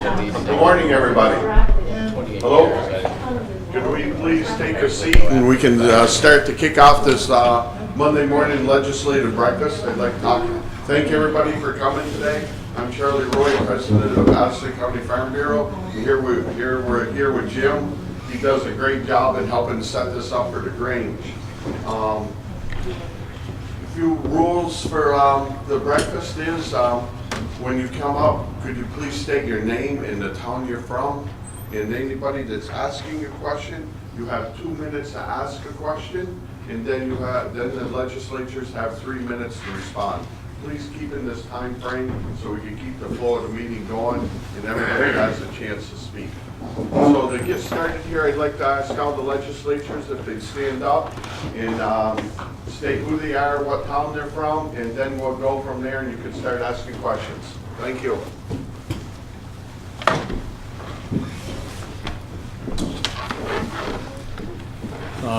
Good morning, everybody. Hello. Could we please take a seat and we can start to kick off this Monday morning legislative breakfast. I'd like to thank everybody for coming today. I'm Charlie Roy, President of Addison County Farm Bureau. We're here with Jim. He does a great job in helping set this up for the Grange. A few rules for the breakfast is when you come up, could you please state your name and the town you're from? And anybody that's asking a question, you have 2 minutes to ask a question, and then the legislatures have 3 minutes to respond. Please keep in this time frame so we can keep the flow of the meeting going and everybody has a chance to speak. So to get started here, I'd like to ask all the legislatures if they'd stand up and state who they are, what town they're from, and then we'll go from there and you can start asking questions. Thank you.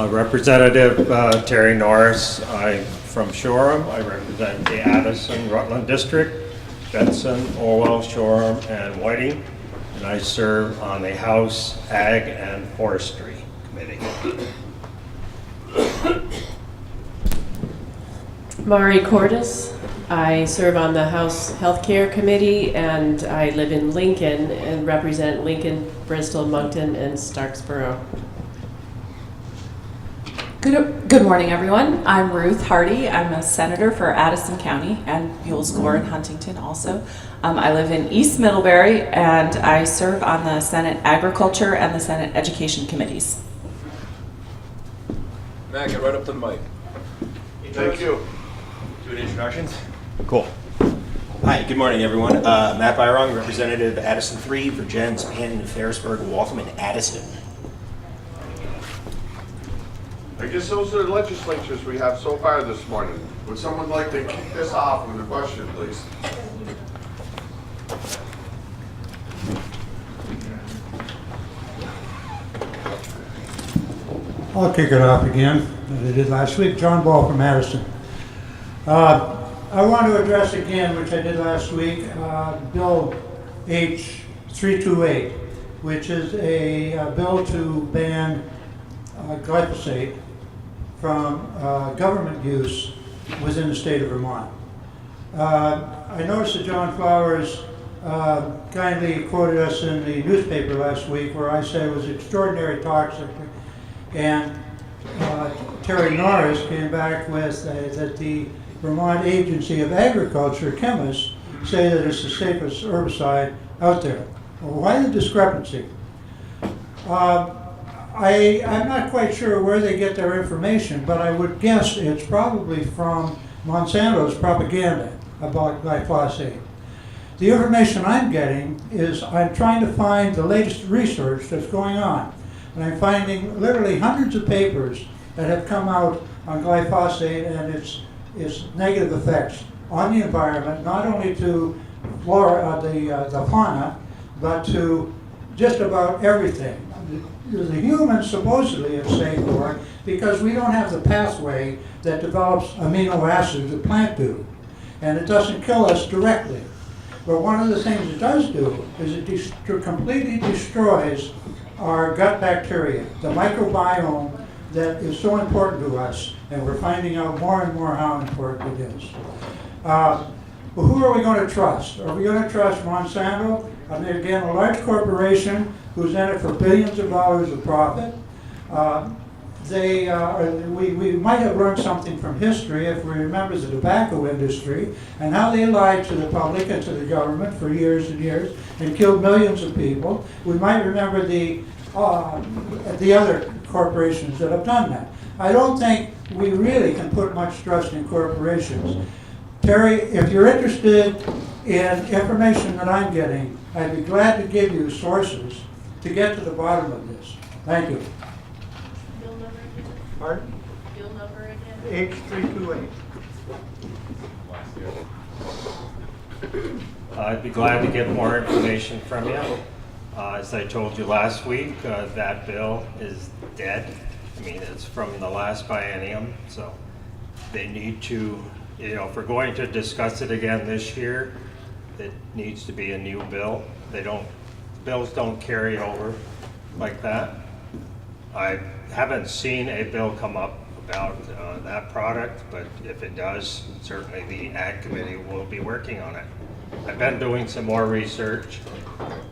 Representative Terry Norris. I'm from Shoreham. I represent the Addison Rutland District, Benson, Orwell, Shoreham, and Whiting. And I serve on the House Ag and Forestry Committee. Mari Cordes. I serve on the House Healthcare Committee, and I live in Lincoln and represent Lincoln, Bristol, Moncton, and Starksboro. Good morning, everyone. I'm Ruth Hardy. I'm a senator for Addison County and Buell's Gore and Huntington also. I live in East Middlebury, and I serve on the Senate Agriculture and the Senate Education Committees. Matt, get right up to the mic. Thank you. Do introductions. Cool. Hi, good morning, everyone. Matt Byrong, Representative Addison 3 for Jens, Panton, Ferrisburg, Waltham, and Addison. I guess those are the legislatures we have so far this morning. Would someone like to kick this off with a question, please? I'll kick it off again, as I did last week. John Ball from Addison. I want to address again, which I did last week, Bill H328, which is a bill to ban glyphosate from government use within the state of Vermont. I noticed that John Flowers kindly quoted us in the newspaper last week where I said it was extraordinary toxic, and Terry Norris came back with that the Vermont Agency of Agriculture chemists say that it's the safest herbicide out there. Well, why the discrepancy? I'm not quite sure where they get their information, but I would guess it's probably from Monsanto's propaganda about glyphosate. The information I'm getting is I'm trying to find the latest research that's going on. And I'm finding literally hundreds of papers that have come out on glyphosate and its negative effects on the environment, not only to flora, the fauna, but to just about everything. The humans supposedly it's safe for because we don't have the pathway that develops amino acids that plant do. And it doesn't kill us directly. But one of the things it does do is it completely destroys our gut bacteria, the microbiome that is so important to us, and we're finding out more and more how important it is. Well, who are we going to trust? Are we going to trust Monsanto? I mean, again, a large corporation who's in it for billions of dollars of profit. We might have learned something from history if we remember the tobacco industry and how they lied to the public and to the government for years and years and killed millions of people. We might remember the other corporations that have done that. I don't think we really can put much trust in corporations. Terry, if you're interested in information that I'm getting, I'd be glad to give you sources to get to the bottom of this. Thank you. Bill number again? Pardon? Bill number again? H328. I'd be glad to get more information from you. As I told you last week, that bill is dead. I mean, it's from the last biennium, so they need to, if we're going to discuss it again this year, it needs to be a new bill. They don't bills don't carry over like that. I haven't seen a bill come up about that product, but if it does, certainly the Ag Committee will be working on it. I've been doing some more research.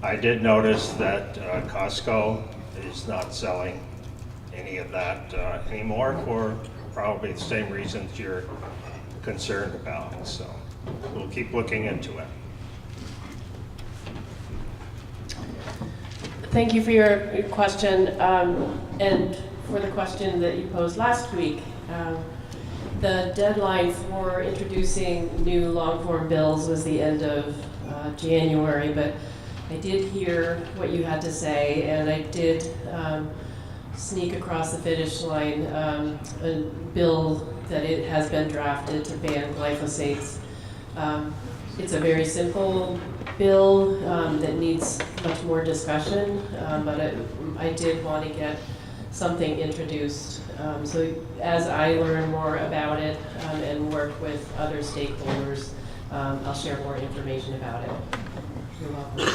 I did notice that Costco is not selling any of that anymore for probably the same reasons you're concerned about. So we'll keep looking into it. Thank you for your question, and for the question that you posed last week. The deadline for introducing new long-form bills was the end of January, but I did hear what you had to say, and I did sneak across the finish line a bill that it has been drafted to ban glyphosates. It's a very simple bill that needs much more discussion, but I did want to get something introduced. So as I learn more about it and work with other stakeholders, I'll share more information about it. You're welcome.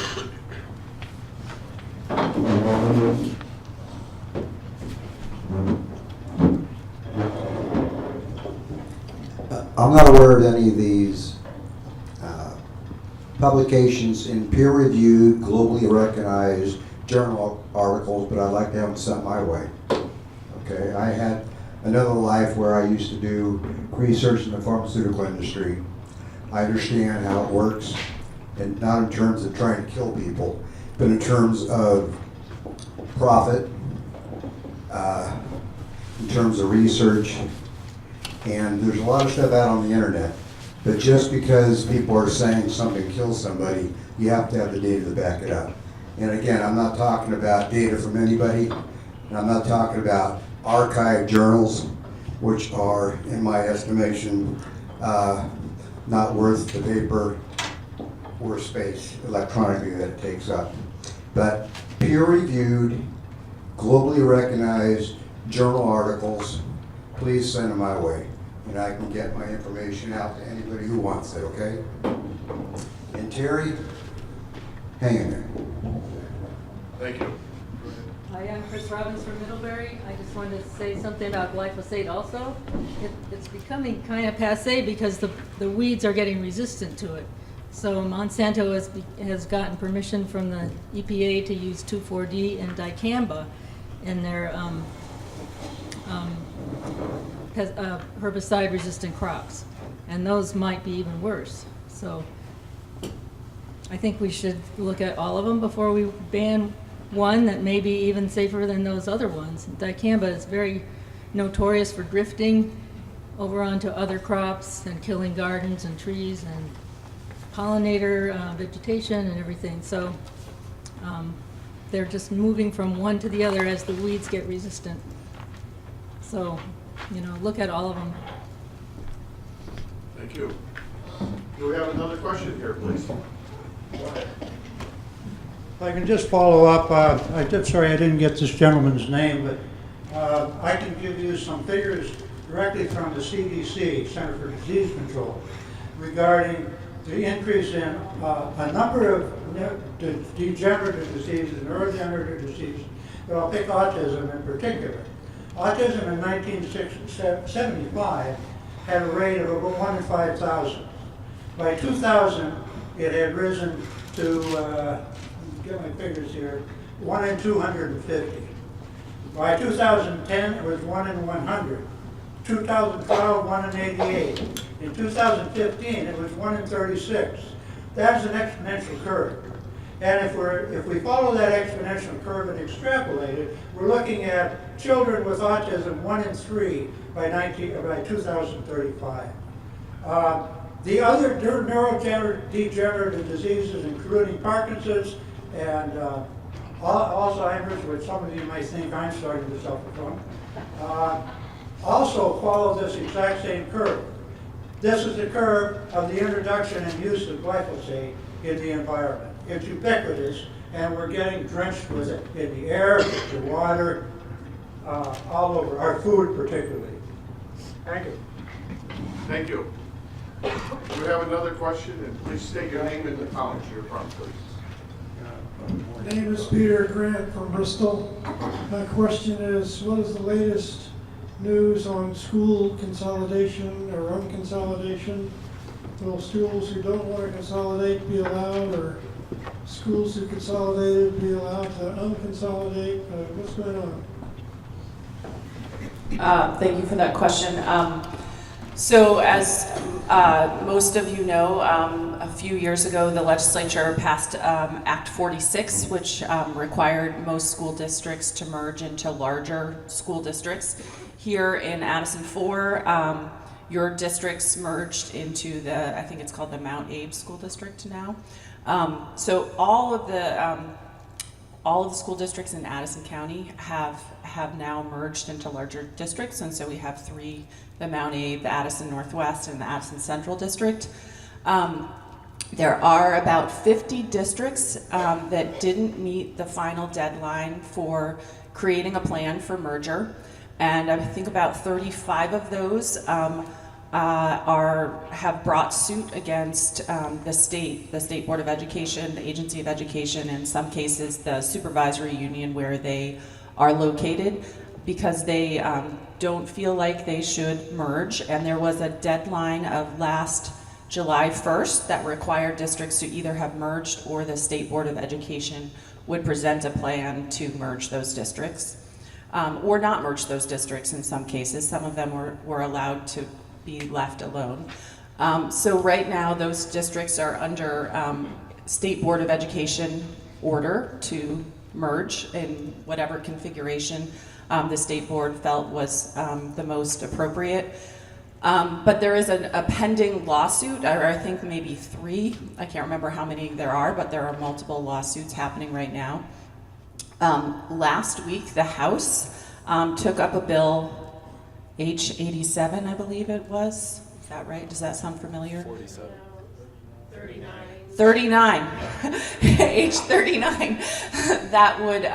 I'm not aware of any of these publications in peer-reviewed, globally recognized journal articles, but I'd like to have them sent my way. Okay, I had another life where I used to do research in the pharmaceutical industry. I understand how it works, and not in terms of trying to kill people, but in terms of profit, in terms of research, and there's a lot of stuff out on the internet. But just because people are saying something kills somebody, you have to have the data to back it up. And again, I'm not talking about data from anybody, and I'm not talking about archived journals, which are, in my estimation, not worth the paper or space electronically that it takes up. But peer-reviewed, globally recognized journal articles, please send them my way, and I can get my information out to anybody who wants it, okay? And Terry, hang in there. Thank you. Hi, I'm Chris Robbins from Middlebury. I just wanted to say something about glyphosate also. It's becoming kind of passé because the weeds are getting resistant to it. So Monsanto has gotten permission from the EPA to use 2,4-D and dicamba in their herbicide-resistant crops, and those might be even worse. So I think we should look at all of them before we ban one that may be even safer than those other ones. Dicamba is very notorious for drifting over onto other crops and killing gardens and trees and pollinator vegetation and everything. So they're just moving from one to the other as the weeds get resistant. So, you know, look at all of them. Thank you. Do we have another question here, please? Go ahead. If I can just follow up, sorry I didn't get this gentleman's name, but I can give you some figures directly from the CDC, Center for Disease Control, regarding the increase in a number of degenerative diseases, neurodegenerative diseases, but I'll pick autism in particular. Autism in 1975 had a rate of about 1 in 5,000. By 2000, it had risen to, get my figures here, 1 in 250. By 2010, it was 1 in 100. 2012, 1 in 88. In 2015, it was 1 in 36. That's an exponential curve. And if we follow that exponential curve and extrapolate it, we're looking at children with autism 1 in 3 by 2035. The other neurodegenerative diseases, including Parkinson's and Alzheimer's, which some of you might think I'm starting to suffer from, also follow this exact same curve. This is the curve of the introduction and use of glyphosate in the environment. It's ubiquitous, and we're getting drenched with it in the air, the water, all over, our food particularly. Thank you. Thank you. Do we have another question? And please state your name and the college you're from, please. My name is Peter Grant from Bristol. My question is, what is the latest news on school consolidation or unconsolidation? Will schools who don't want to consolidate be allowed, or schools who consolidated be allowed to unconsolidate? What's going on? Thank you for that question. So as most of you know, a few years ago, the legislature passed Act 46, which required most school districts to merge into larger school districts. Here in Addison 4, your districts merged into the, I think it's called the Mount Abe School District now. So all of the school districts in Addison County have now merged into larger districts, and so we have three: the Mount Abe, the Addison Northwest, and the Addison Central District. There are about 50 districts that didn't meet the final deadline for creating a plan for merger, and I think about 35 of those have brought suit against the State Board of Education, the Agency of Education, in some cases the supervisory union where they are located, because they don't feel like they should merge. And there was a deadline of last July 1st that required districts to either have merged, or the State Board of Education would present a plan to merge those districts, or not merge those districts in some cases. Some of them were allowed to be left alone. So right now those districts are under State Board of Education order to merge in whatever configuration the State Board felt was the most appropriate. But there is a pending lawsuit, or I think maybe 3, I can't remember how many there are, but there are multiple lawsuits happening right now. Last week the House took up a bill, H87, I believe it was. Is that right? Does that sound familiar? 47. 39. H39. That would,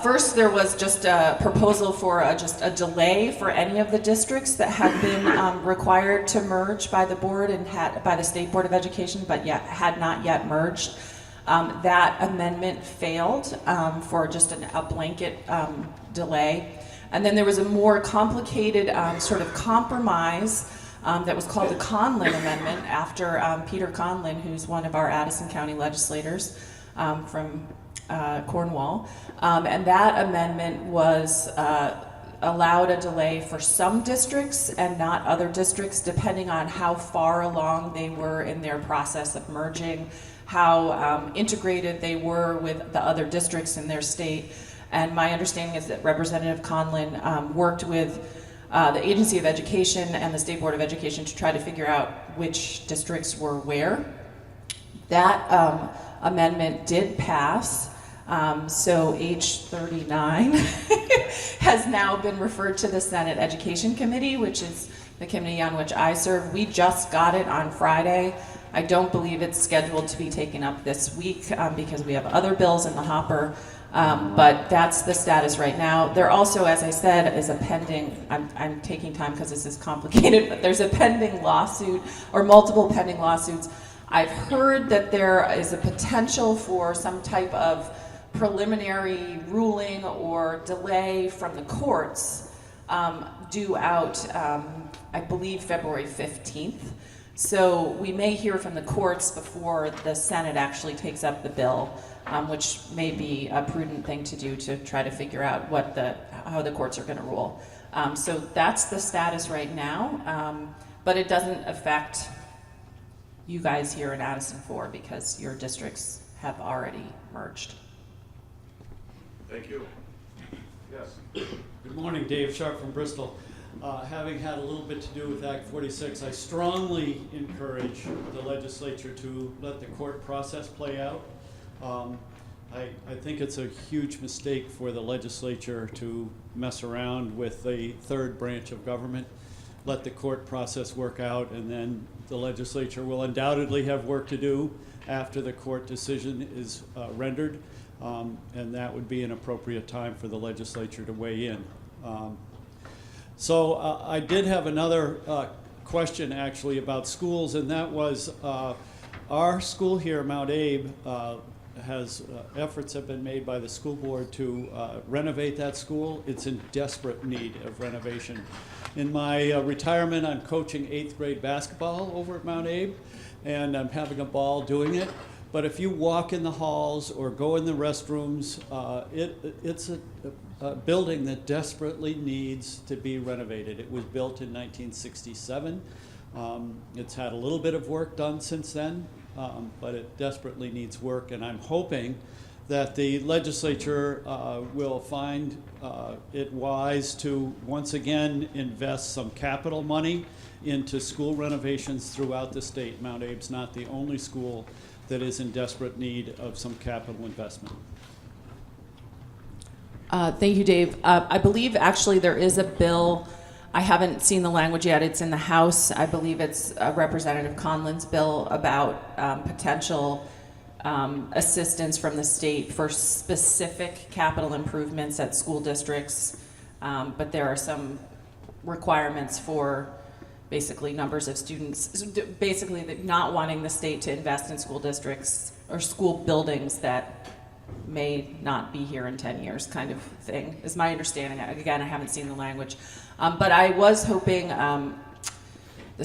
first there was just a proposal for just a delay for any of the districts that had been required to merge by the board and by the State Board of Education, but yet had not yet merged. That amendment failed for just a blanket delay. And then there was a more complicated sort of compromise that was called the Conlin Amendment, after Peter Conlin, who's one of our Addison County legislators from Cornwall. And that amendment was allowed a delay for some districts and not other districts, depending on how far along they were in their process of merging, how integrated they were with the other districts in their state. And my understanding is that Representative Conlin worked with the Agency of Education and the State Board of Education to try to figure out which districts were where. That amendment did pass, so H39 has now been referred to the Senate Education Committee, which is the committee on which I serve. We just got it on Friday. I don't believe it's scheduled to be taken up this week because we have other bills in the hopper. But that's the status right now. There also, as I said, is a pending, I'm taking time because this is complicated, but there's a pending lawsuit, or multiple pending lawsuits. I've heard that there is a potential for some type of preliminary ruling or delay from the courts due out, I believe, February 15th. So we may hear from the courts before the Senate actually takes up the bill, which may be a prudent thing to do to try to figure out how the courts are going to rule. So that's the status right now, but it doesn't affect you guys here in Addison 4 because your districts have already merged. Thank you. Yes. Good morning, Dave Sharp from Bristol. Having had a little bit to do with Act 46, I strongly encourage the legislature to let the court process play out. I think it's a huge mistake for the legislature to mess around with the third branch of government. Let the court process work out, and then the legislature will undoubtedly have work to do after the court decision is rendered, and that would be an appropriate time for the legislature to weigh in. So I did have another question actually about schools, and that was our school here, Mount Abe, efforts have been made by the school board to renovate that school. It's in desperate need of renovation. In my retirement, I'm coaching 8th grade basketball over at Mount Abe, and I'm having a ball doing it. But if you walk in the halls or go in the restrooms, it's a building that desperately needs to be renovated. It was built in 1967. It's had a little bit of work done since then, but it desperately needs work, and I'm hoping that the legislature will find it wise to once again invest some capital money into school renovations throughout the state. Mount Abe's not the only school that is in desperate need of some capital investment. Thank you, Dave. I believe actually there is a bill. I haven't seen the language yet. It's in the House. I believe it's Representative Conlon's bill about potential assistance from the state for specific capital improvements at school districts. But there are some requirements for basically numbers of students, basically not wanting the state to invest in school districts or school buildings that may not be here in 10 years kind of thing, is my understanding. Again, I haven't seen the language. But I was hoping the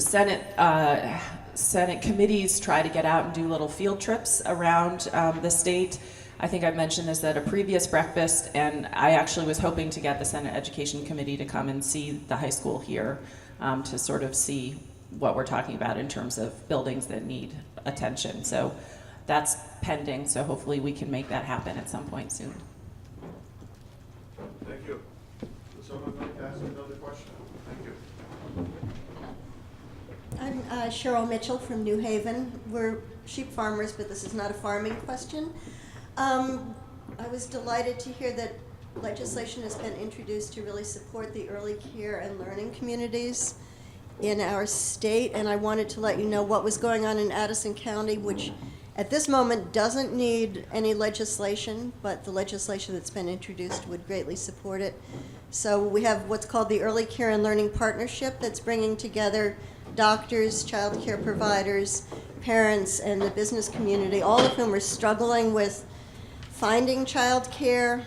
Senate committees try to get out and do little field trips around the state. I think I mentioned this at a previous breakfast, and I actually was hoping to get the Senate Education Committee to come and see the high school here to sort of see what we're talking about in terms of buildings that need attention. So that's pending, so hopefully we can make that happen at some point soon. Thank you. Would someone like to ask another question? Thank you. I'm Cheryl Mitchell from New Haven. We're sheep farmers, but this is not a farming question. I was delighted to hear that legislation has been introduced to really support the early care and learning communities in our state, and I wanted to let you know what was going on in Addison County, which at this moment doesn't need any legislation, but the legislation that's been introduced would greatly support it. So we have what's called the Early Care and Learning Partnership that's bringing together doctors, child care providers, parents, and the business community, all of whom are struggling with finding child care,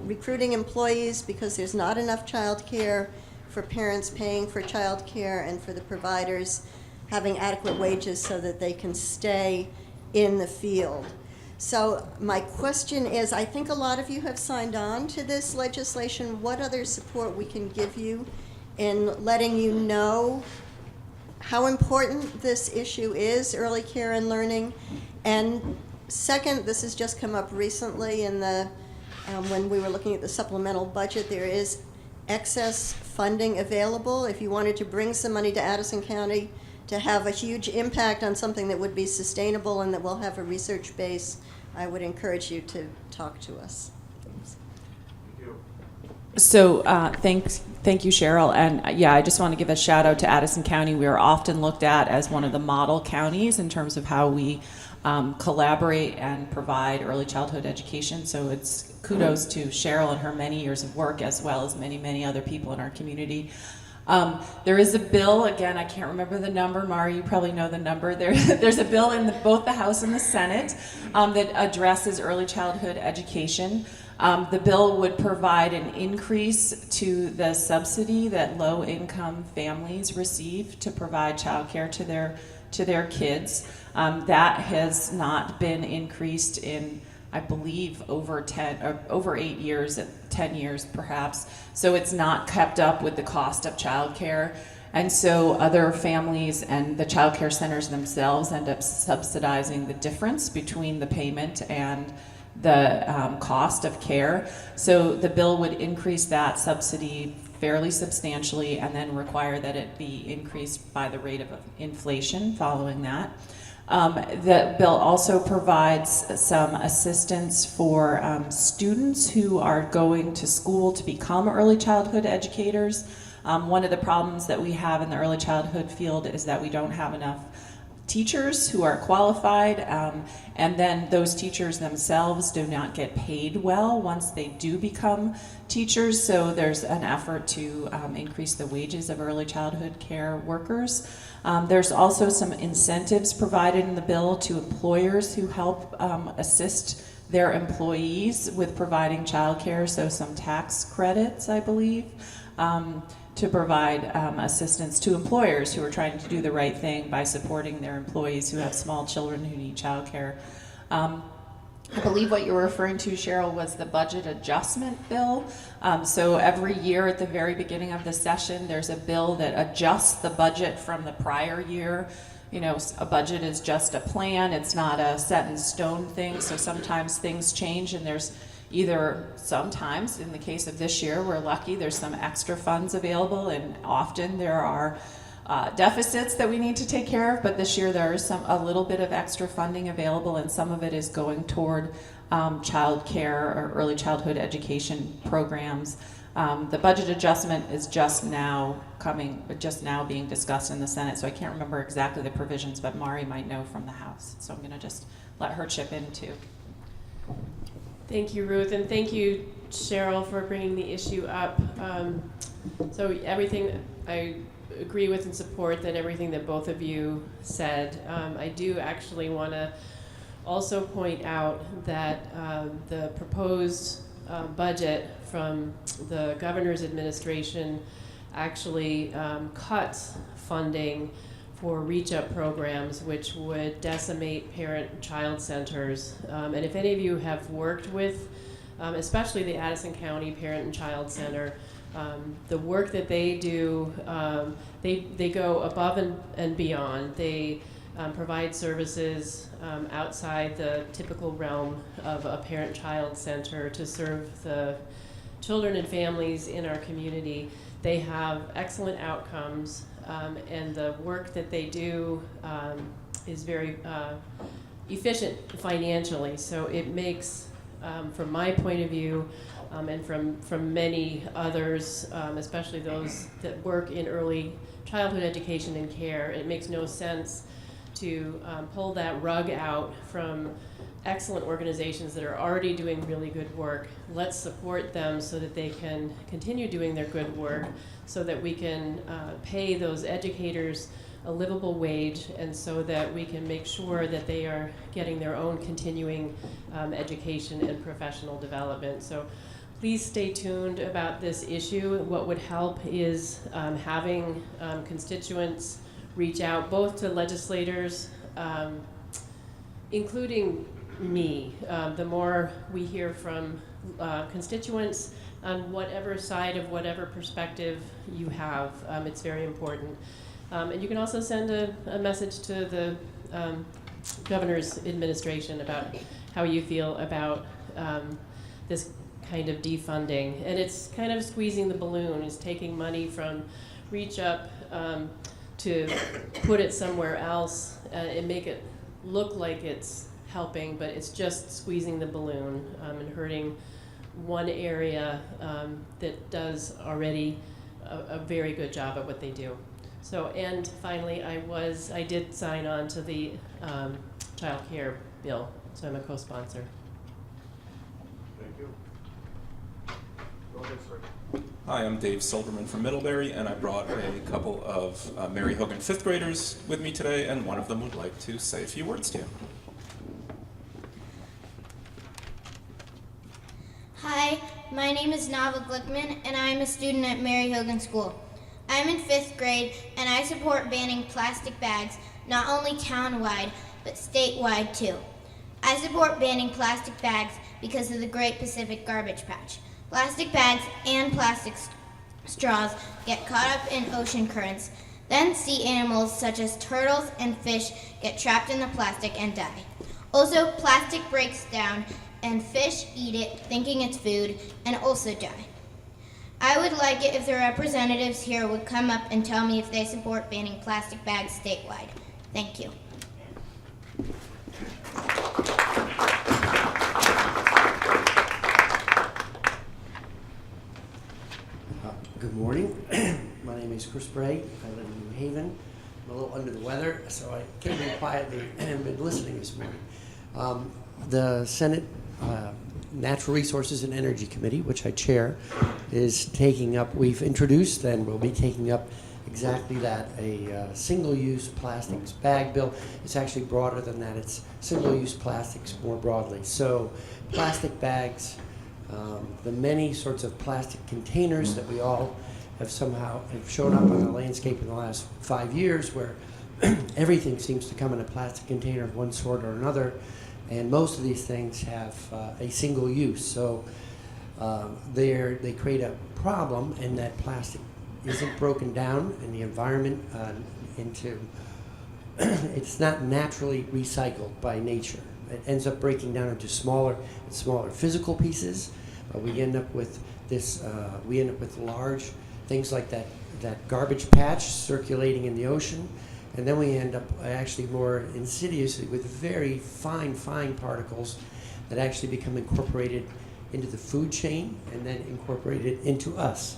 recruiting employees because there's not enough child care, for parents paying for child care, and for the providers having adequate wages so that they can stay in the field. So my question is, I think a lot of you have signed on to this legislation. What other support we can give you in letting you know how important this issue is, early care and learning? And second, this has just come up recently in the when we were looking at the supplemental budget. There is excess funding available if you wanted to bring some money to Addison County to have a huge impact on something that would be sustainable and that will have a research base. I would encourage you to talk to us. Thanks. So thank you, Cheryl. And yeah, I just want to give a shout out to Addison County. We are often looked at as one of the model counties in terms of how we collaborate and provide early childhood education. So it's kudos to Cheryl and her many years of work, as well as many, many other people in our community. There is a bill, again, I can't remember the number. Mari, you probably know the number. There's a bill in both the House and the Senate that addresses early childhood education. The bill would provide an increase to the subsidy that low-income families receive to provide childcare to their kids. That has not been increased in, I believe, over 8 years, 10 years perhaps. So it's not kept up with the cost of childcare. And so other families and the childcare centers themselves end up subsidizing the difference between the payment and the cost of care. So the bill would increase that subsidy fairly substantially and then require that it be increased by the rate of inflation following that. The bill also provides some assistance for students who are going to school to become early childhood educators. One of the problems that we have in the early childhood field is that we don't have enough teachers who are qualified, and then those teachers themselves do not get paid well once they do become teachers. So there's an effort to increase the wages of early childhood care workers. There's also some incentives provided in the bill to employers who help assist their employees with providing childcare, so some tax credits, I believe, to provide assistance to employers who are trying to do the right thing by supporting their employees who have small children who need childcare. I believe what you were referring to, Cheryl, was the budget adjustment bill. So every year at the very beginning of the session, there's a bill that adjusts the budget from the prior year. You know, a budget is just a plan. It's not a set in stone thing. So sometimes things change, and there's either sometimes, in the case of this year, we're lucky, there's some extra funds available, and often there are deficits that we need to take care of, but this year there is a little bit of extra funding available, and some of it is going toward child care or early childhood education programs. The budget adjustment is just now being discussed in the Senate, so I can't remember exactly the provisions, but Mari might know from the House, so I'm going to just let her chip in too. Thank you, Ruth, and thank you, Cheryl, for bringing the issue up. So everything I agree with and support that everything that both of you said. I do actually want to also point out that the proposed budget from the governor's administration actually cuts funding for reach-up programs, which would decimate parent-child centers. And if any of you have worked with, especially the Addison County Parent and Child Center, the work that they do, they go above and beyond. They provide services outside the typical realm of a parent-child center to serve the children and families in our community. They have excellent outcomes, and the work that they do is very efficient financially. So it makes, from my point of view, and from many others, especially those that work in early childhood education and care, it makes no sense to pull that rug out from excellent organizations that are already doing really good work. Let's support them so that they can continue doing their good work, so that we can pay those educators a livable wage, and so that we can make sure that they are getting their own continuing education and professional development. So please stay tuned about this issue. What would help is having constituents reach out, both to legislators, including me. The more we hear from constituents on whatever side of whatever perspective you have, it's very important. And you can also send a message to the governor's administration about how you feel about this kind of defunding. And it's kind of squeezing the balloon. It's taking money from Reach Up to put it somewhere else and make it look like it's helping, but it's just squeezing the balloon and hurting one area that does already a very good job at what they do. So, and finally, I did sign on to the child care bill, so I'm a co-sponsor. Thank you. Go ahead, sir. Hi, I'm Dave Silverman from Middlebury, and I brought a couple of Mary Hogan fifth graders with me today, and one of them would like to say a few words to you. Hi, my name is Nava Glickman, and I am a student at Mary Hogan School. I am in 5th grade, and I support banning plastic bags, not only town-wide, but statewide too. I support banning plastic bags because of the Great Pacific Garbage Patch. Plastic bags and plastic straws get caught up in ocean currents. Then sea animals such as turtles and fish get trapped in the plastic and die. Also, plastic breaks down and fish eat it thinking it's food and also die. I would like it if the representatives here would come up and tell me if they support banning plastic bags statewide. Thank you. Good morning. My name is Chris Bray. I live in New Haven. I'm a little under the weather, so I came in quietly and been listening this morning. The Senate Natural Resources and Energy Committee, which I chair, is taking up, we've introduced and will be taking up exactly that, a single-use plastics bag bill. It's actually broader than that. It's single-use plastics more broadly. So plastic bags, the many sorts of plastic containers that we all have somehow have shown up on the landscape in the last 5 years, where everything seems to come in a plastic container of one sort or another, and most of these things have a single use. So they create a problem in that plastic isn't broken down in the environment into, it's not naturally recycled by nature. It ends up breaking down into smaller and smaller physical pieces. We end up with this, we end up with large things like that garbage patch circulating in the ocean. And then we end up actually more insidiously with very fine particles that actually become incorporated into the food chain and then incorporated into us.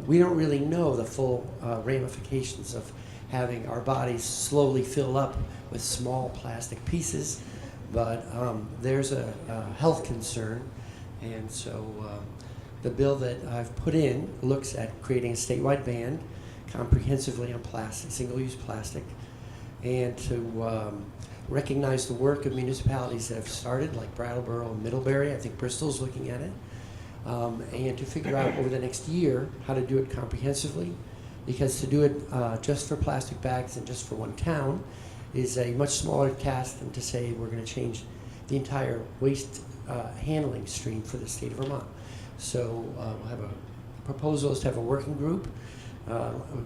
We don't really know the full ramifications of having our bodies slowly fill up with small plastic pieces, but there's a health concern, and so the bill that I've put in looks at creating a statewide ban comprehensively on plastic, single-use plastic, and to recognize the work of municipalities that have started, like Brattleboro and Middlebury. I think Bristol's looking at it. And to figure out over the next year how to do it comprehensively, because to do it just for plastic bags and just for one town is a much smaller task than to say we're going to change the entire waste handling stream for the state of Vermont. So we'll have a proposal is to have a working group,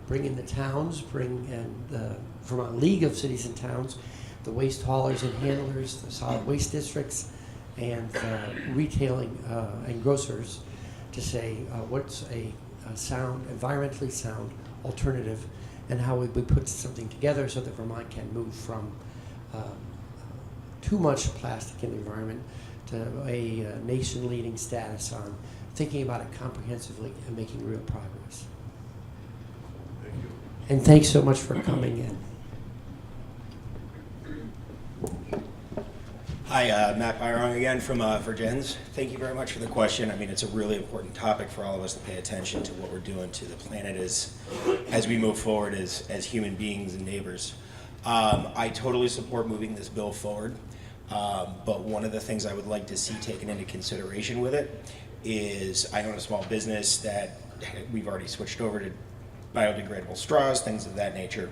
bring in the towns, bring in the Vermont League of Cities and Towns, the waste haulers and handlers, the solid waste districts, and retailing and grocers to say what's a sound, environmentally sound alternative, and how we put something together so that Vermont can move from too much plastic in the environment to a nation-leading status on thinking about it comprehensively and making real progress. Thank you. And thanks so much for coming in. Hi, Matt Byron again from Gens. Thank you very much for the question. I mean, it's a really important topic for all of us to pay attention to what we're doing to the planet as we move forward as human beings and neighbors. I totally support moving this bill forward, but one of the things I would like to see taken into consideration with it is I own a small business that we've already switched over to biodegradable straws, things of that nature,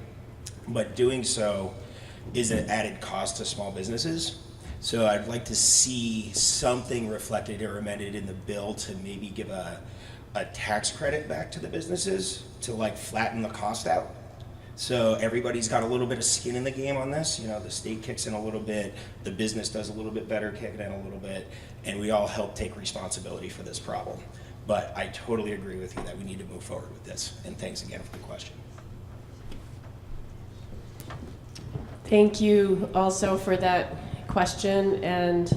but doing so is an added cost to small businesses. So I'd like to see something reflected or amended in the bill to maybe give a tax credit back to the businesses to like flatten the cost out. So everybody's got a little bit of skin in the game on this. You know, the state kicks in a little bit, the business does a little bit better, kicking in a little bit, and we all help take responsibility for this problem. But I totally agree with you that we need to move forward with this. And thanks again for the question. Thank you also for that question, and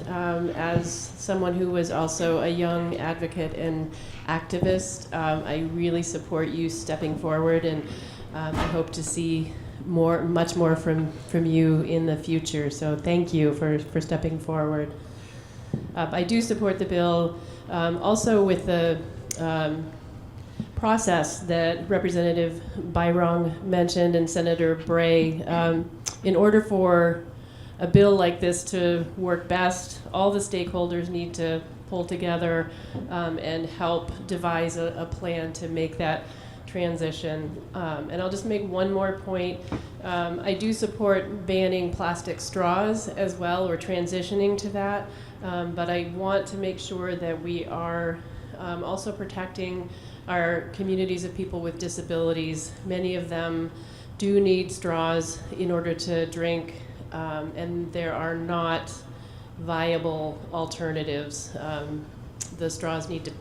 as someone who was also a young advocate and activist, I really support you stepping forward, and I hope to see much more from you in the future. So thank you for stepping forward. I do support the bill, also with the process that Representative Byron mentioned and Senator Bray. In order for a bill like this to work best, all the stakeholders need to pull together and help devise a plan to make that transition. And I'll just make one more point. I do support banning plastic straws as well, or transitioning to that, but I want to make sure that we are also protecting our communities of people with disabilities. Many of them do need straws in order to drink, and there are not viable alternatives. The straws need to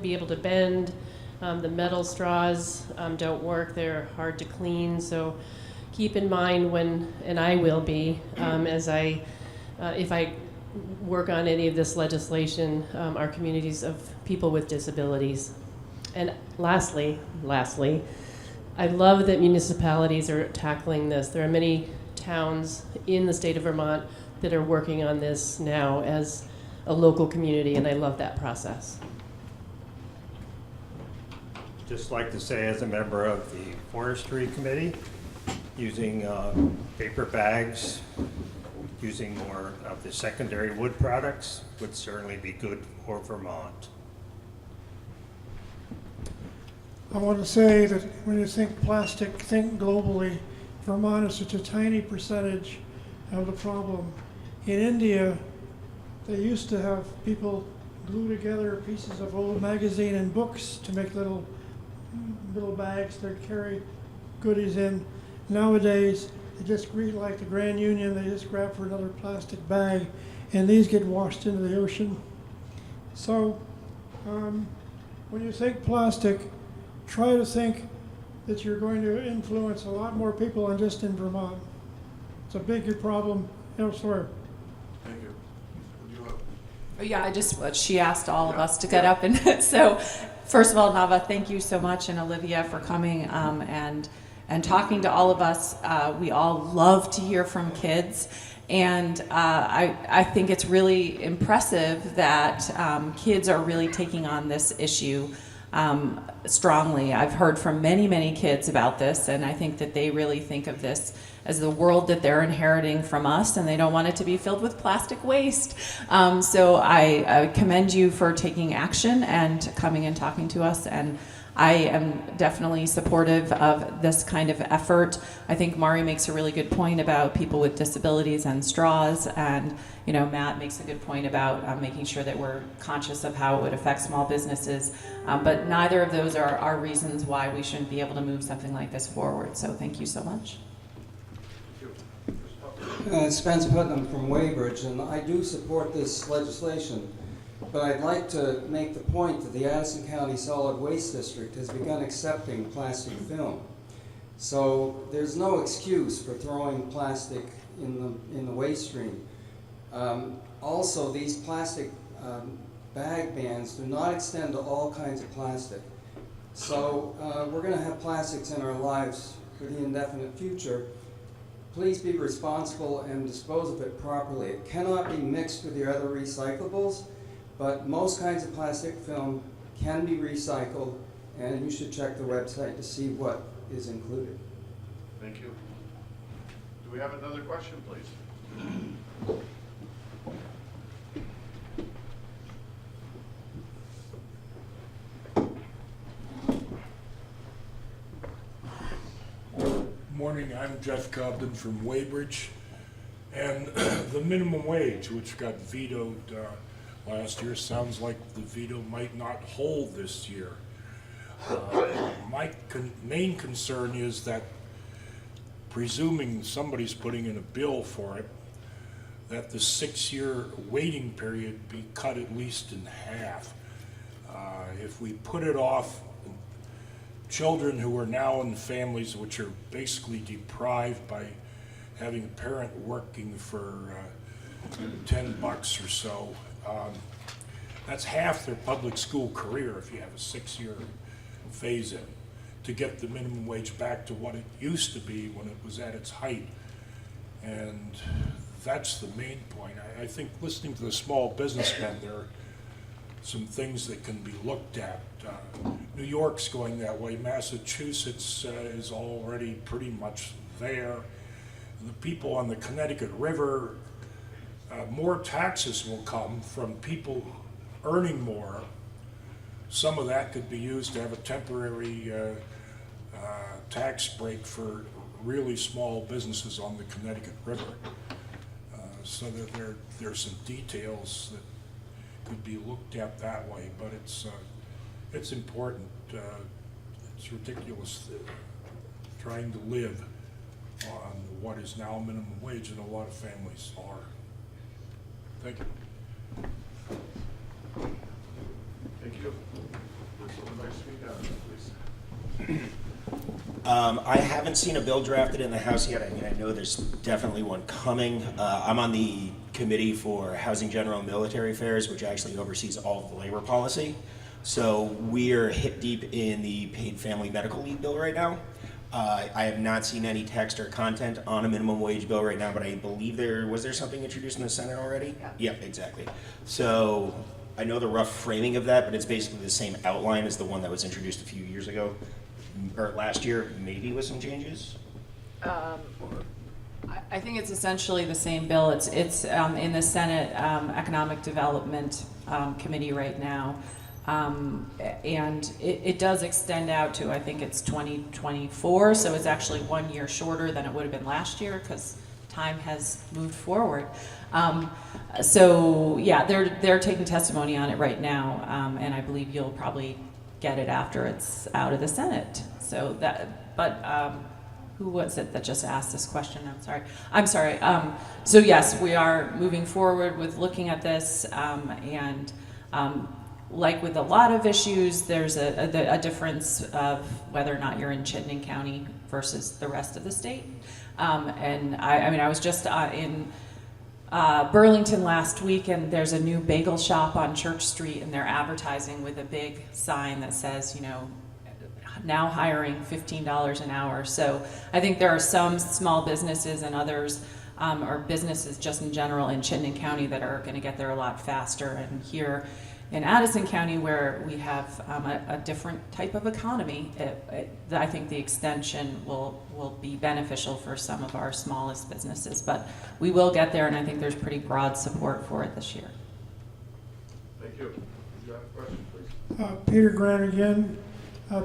be able to bend. The metal straws don't work, they're hard to clean. So keep in mind when, and I will be, if I work on any of this legislation, our communities of people with disabilities. And lastly, I love that municipalities are tackling this. There are many towns in the state of Vermont that are working on this now as a local community, and I love that process. Just like to say, as a member of the forestry committee, using paper bags, using more of the secondary wood products would certainly be good for Vermont. I want to say that when you think plastic, think globally. Vermont is such a tiny percentage of the problem. In India, they used to have people glue together pieces of old magazine and books to make little bags to carry goodies in. Nowadays, they just greet like the Grand Union, they just grab for another plastic bag, and these get washed into the ocean. So, when you think plastic, try to think that you're going to influence a lot more people than just in Vermont. It's a bigger problem elsewhere. Thank you. Yeah, she asked all of us to get up, and so first of all, Nava, thank you so much, and Olivia for coming and talking to all of us. We all love to hear from kids, and I think it's really impressive that kids are really taking on this issue strongly. I've heard from many kids about this, and I think that they really think of this as the world that they're inheriting from us, and they don't want it to be filled with plastic waste. So I commend you for taking action and coming and talking to us, and I am definitely supportive of this kind of effort. I think Mari makes a really good point about people with disabilities and straws, and Matt makes a good point about making sure that we're conscious of how it would affect small businesses. But neither of those are reasons why we shouldn't be able to move something like this forward. So thank you so much. Spencer Putnam from Weybridge, and I do support this legislation, but I'd like to make the point that the Addison County Solid Waste District has begun accepting plastic film. So there's no excuse for throwing plastic in the waste stream. Also, these plastic bag bans do not extend to all kinds of plastic. So we're going to have plastics in our lives for the indefinite future. Please be responsible and dispose of it properly. It cannot be mixed with your other recyclables, but most kinds of plastic film can be recycled, and you should check the website to see what is included. Thank you. Do we have another question, please? Morning, I'm Jeff Cobden from Weybridge, and the minimum wage, which got vetoed last year, sounds like the veto might not hold this year. My main concern is that, presuming somebody's putting in a bill for it, that the 6-year waiting period be cut at least in half. If we put it off, children who are now in families which are basically deprived by having a parent working for $10 or so, that's half their public school career if you have a 6-year phase-in to get the minimum wage back to what it used to be when it was at its height. And that's the main point. I think listening to the small businessmen, there are some things that can be looked at. New York's going that way. Massachusetts is already pretty much there. The people on the Connecticut River, more taxes will come from people earning more. Some of that could be used to have a temporary tax break for really small businesses on the Connecticut River. So that there's some details that could be looked at that way, but it's important. It's ridiculous trying to live on what is now minimum wage, and a lot of families are. Thank you. Thank you. Please. I haven't seen a bill drafted in the House yet. I mean, I know there's definitely one coming. I'm on the committee for Housing, General, and Military Affairs, which actually oversees all of the labor policy. So we're hip deep in the paid family medical leave bill right now. I have not seen any text or content on a minimum wage bill right now, but I believe was there something introduced in the Senate already? Yeah. Yep, exactly. So I know the rough framing of that, but it's basically the same outline as the one that was introduced a few years ago, or last year, maybe with some changes. I think it's essentially the same bill. It's in the Senate Economic Development Committee right now. And it does extend out to, I think it's 2024, so it's actually 1 year shorter than it would have been last year because time has moved forward. So yeah, they're taking testimony on it right now, and I believe you'll probably get it after it's out of the Senate. So that, but who was it that just asked this question? I'm sorry. So yes, we are moving forward with looking at this, and like with a lot of issues, there's a difference of whether or not you're in Chittenden County versus the rest of the state. And I mean, I was just in Burlington last week, and there's a new bagel shop on Church Street, and they're advertising with a big sign that says, you know, now hiring $15 an hour. So I think there are some small businesses and others, or businesses just in general in Chittenden County that are going to get there a lot faster. And here in Addison County, where we have a different type of economy, I think the extension will be beneficial for some of our smallest businesses. But we will get there, and I think there's pretty broad support for it this year. Thank you. You have a question, please? Peter Grant again.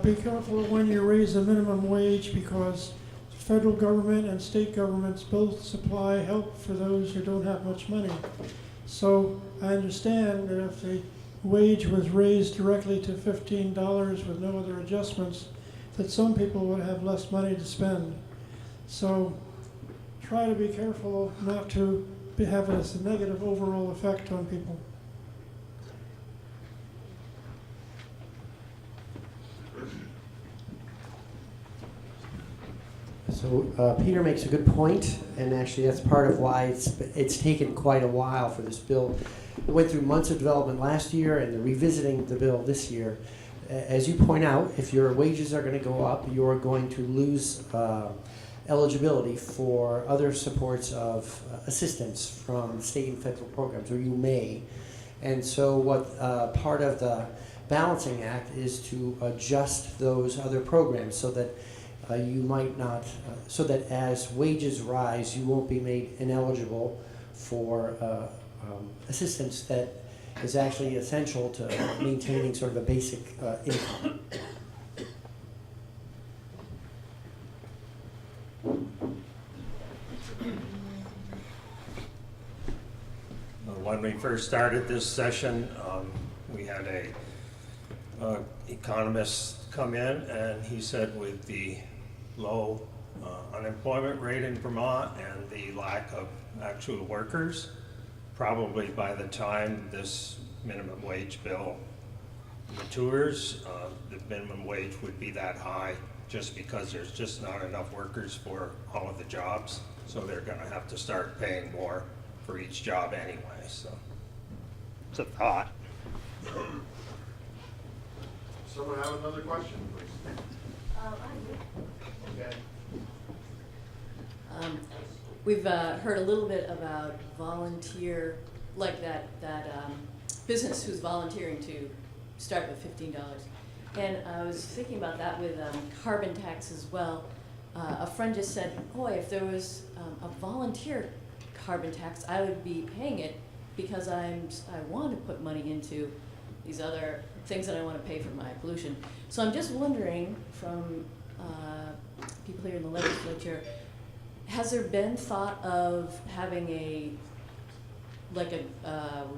Be careful when you raise the minimum wage, because the federal government and state governments both supply help for those who don't have much money. So I understand that if the wage was raised directly to $15 with no other adjustments, that some people would have less money to spend. So try to be careful not to have a negative overall effect on people. So Peter makes a good point, and actually that's part of why it's taken quite a while for this bill. It went through months of development last year, and they're revisiting the bill this year. As you point out, if your wages are going to go up, you're going to lose eligibility for other supports of assistance from state and federal programs, or you may. And so what part of the Balancing Act is to adjust those other programs so that you might not, so that as wages rise, you won't be made ineligible for assistance that is actually essential to maintaining sort of a basic income. When we first started this session, we had a economist come in, and he said with the low unemployment rate in Vermont and the lack of actual workers, probably by the time this minimum wage bill matures, the minimum wage would be that high just because there's just not enough workers for all of the jobs. So they're going to have to start paying more for each job anyway. So it's a thought. Someone have another question, please? Okay. We've heard a little bit about volunteer, like that business who's volunteering to start with $15. And I was thinking about that with carbon tax as well. A friend just said, boy, if there was a volunteer carbon tax, I would be paying it because I want to put money into these other things that I want to pay for my pollution. So I'm just wondering, from people here in the legislature, has there been thought of having a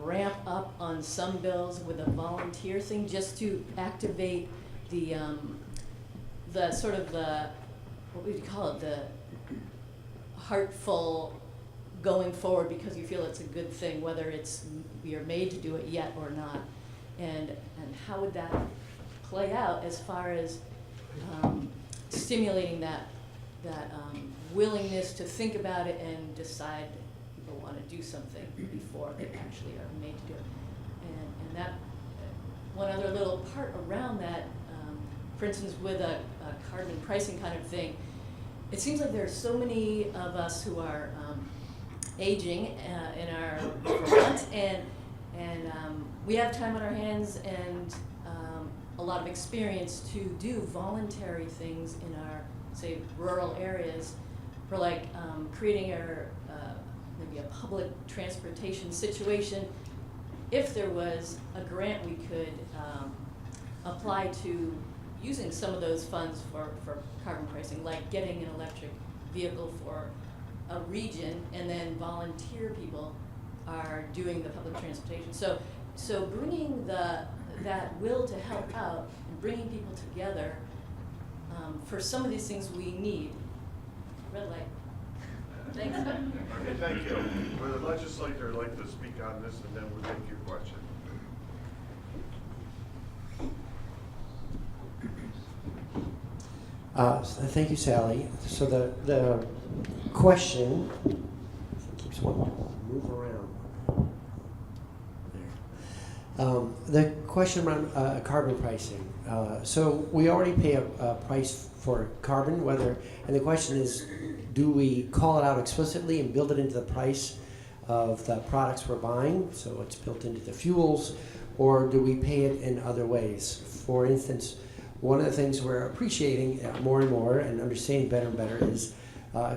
ramp up on some bills with a volunteer thing, just to activate the sort of the, what would you call it, the heartful going forward because you feel it's a good thing, whether it's you're made to do it yet or not, and how would that play out as far as stimulating that willingness to think about it and decide people want to do something before they actually are made to do it. And that one other little part around that, for instance, with a carbon pricing kind of thing, it seems like there are so many of us who are aging in our Vermont, and we have time on our hands and a lot of experience to do voluntary things in our, say, rural areas, for like creating maybe a public transportation situation. If there was a grant we could apply to using some of those funds for carbon pricing, like getting an electric vehicle for a region, and then volunteer people are doing the public transportation. So bringing that will to help out and bringing people together for some of these things we need. Red light. Thanks. Okay, thank you. Would the legislator like to speak on this, and then we'll take your question? Thank you, Sally. So the question keeps wanting to move around. There. The question around carbon pricing. So we already pay a price for carbon, and the question is, do we call it out explicitly and build it into the price of the products we're buying, so it's built into the fuels, or do we pay it in other ways? For instance, one of the things we're appreciating more and more and understanding better and better is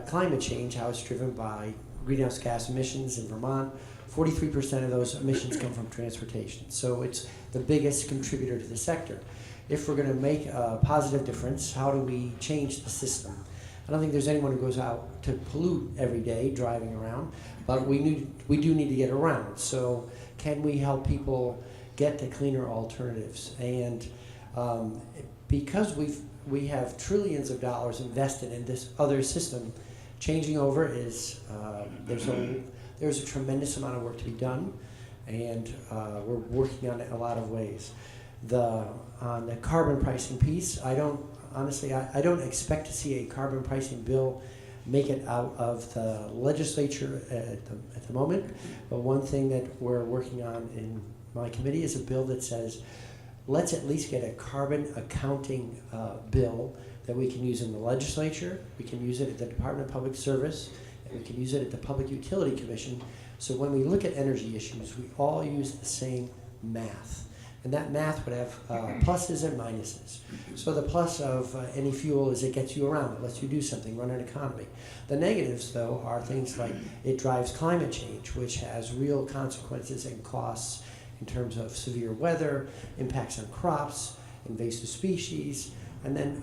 climate change, how it's driven by greenhouse gas emissions in Vermont. 43% of those emissions come from transportation, so it's the biggest contributor to the sector. If we're going to make a positive difference, how do we change the system? I don't think there's anyone who goes out to pollute every day driving around, but we do need to get around. So can we help people get to cleaner alternatives? And because we have trillions of dollars invested in this other system, changing over is there's a tremendous amount of work to be done, and we're working on it in a lot of ways. On the carbon pricing piece, I don't expect to see a carbon pricing bill make it out of the legislature at the moment. But one thing that we're working on in my committee is a bill that says, let's at least get a carbon accounting bill that we can use in the legislature, we can use it at the Department of Public Service, and we can use it at the Public Utility Commission. So when we look at energy issues, we all use the same math. And that math would have pluses and minuses. So the plus of any fuel is it gets you around, it lets you do something, run an economy. The negatives, though, are things like it drives climate change, which has real consequences and costs in terms of severe weather, impacts on crops, invasive species, and then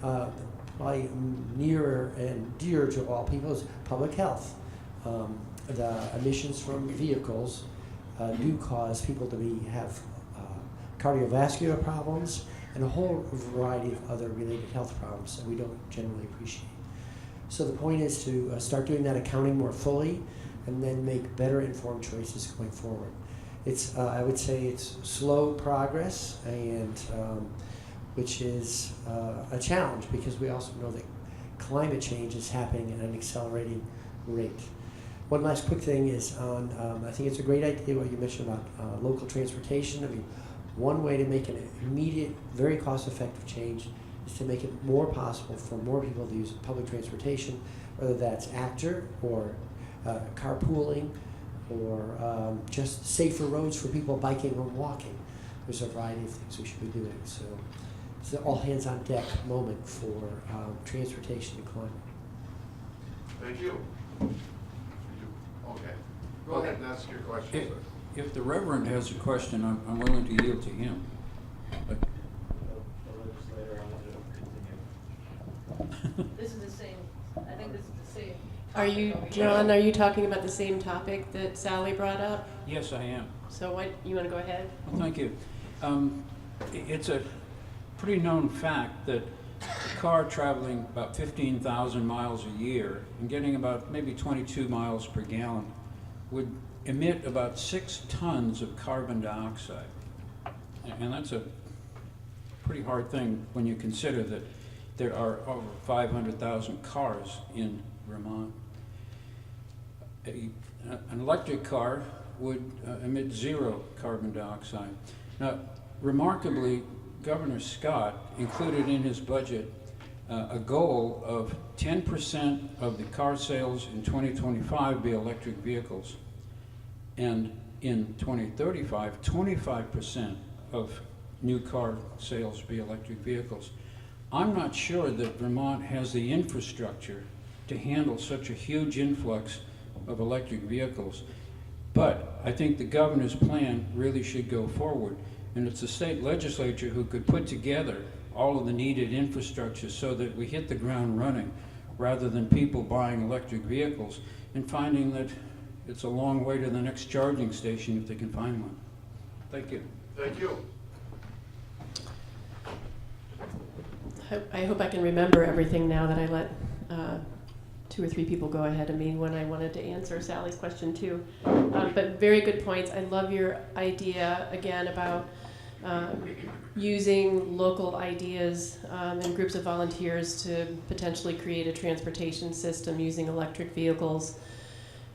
probably nearer and dear to all people is public health. The emissions from vehicles do cause people to have cardiovascular problems and a whole variety of other related health problems that we don't generally appreciate. So the point is to start doing that accounting more fully and then make better informed choices going forward. It's I would say it's slow progress, and which is a challenge because we also know that climate change is happening at an accelerating rate. One last quick thing is on, I think it's a great idea what you mentioned about local transportation. I mean, one way to make an immediate, very cost-effective change is to make it more possible for more people to use public transportation, whether that's actor or carpooling or just safer roads for people biking or walking. There's a variety of things we should be doing. So it's an all-hands-on-deck moment for transportation and climate. Thank you. Okay. Go ahead and ask your question, sir. If the Reverend has a question, I'm willing to yield to him. But This is the same, I think this is the same. Are you, John, are you talking about the same topic that Sally brought up? yes, I am. So what, you want to go ahead? Well, thank you. It's a pretty known fact that a car traveling about 15,000 miles a year and getting about maybe 22 miles per gallon would emit about 6 tons of carbon dioxide. And that's a pretty hard thing when you consider that there are over 500,000 cars in Vermont. An electric car would emit 0 carbon dioxide. Now, remarkably, Governor Scott included in his budget a goal of 10% of the car sales in 2025 be electric vehicles, and in 2035, 25% of new car sales be electric vehicles. I'm not sure that Vermont has the infrastructure to handle such a huge influx of electric vehicles, but I think the governor's plan really should go forward, and it's the state legislature who could put together all of the needed infrastructure so that we hit the ground running, rather than people buying electric vehicles and finding that it's a long way to the next charging station if they can find one. Thank you. Thank you. I hope I can remember everything now that I let 2 or 3 people go ahead of me when I wanted to answer Sally's question too. But very good points. I love your idea again about using local ideas and groups of volunteers to potentially create a transportation system using electric vehicles.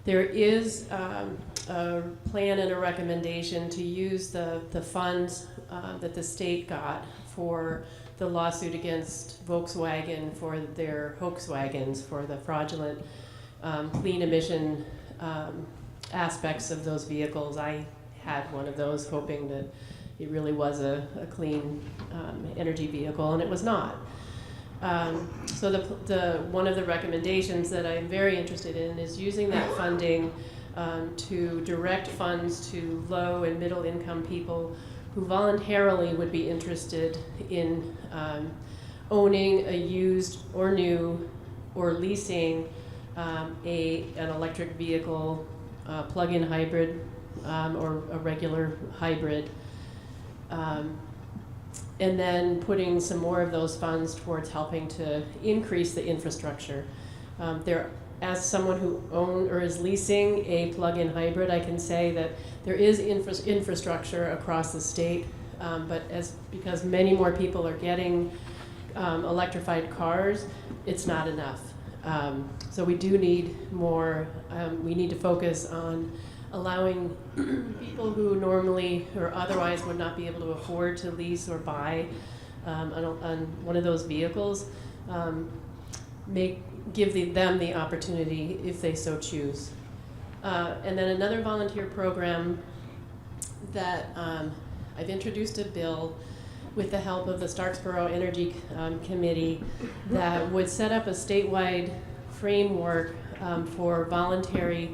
There is a plan and a recommendation to use the funds that the state got for the lawsuit against Volkswagen for their Volkswagens for the fraudulent clean emission aspects of those vehicles. I had one of those hoping that it really was a clean energy vehicle, and it was not. So one of the recommendations that I'm very interested in is using that funding to direct funds to low and middle income people who voluntarily would be interested in owning a used or new or leasing an electric vehicle, plug-in hybrid or a regular hybrid, and then putting some more of those funds towards helping to increase the infrastructure. As someone who owns or is leasing a plug-in hybrid, I can say that there is infrastructure across the state, but because many more people are getting electrified cars, it's not enough. So we do need more. We need to focus on allowing people who normally or otherwise would not be able to afford to lease or buy on one of those vehicles, give them the opportunity if they so choose. And then another volunteer program that I've introduced a bill with the help of the Starksboro Energy Committee that would set up a statewide framework for voluntary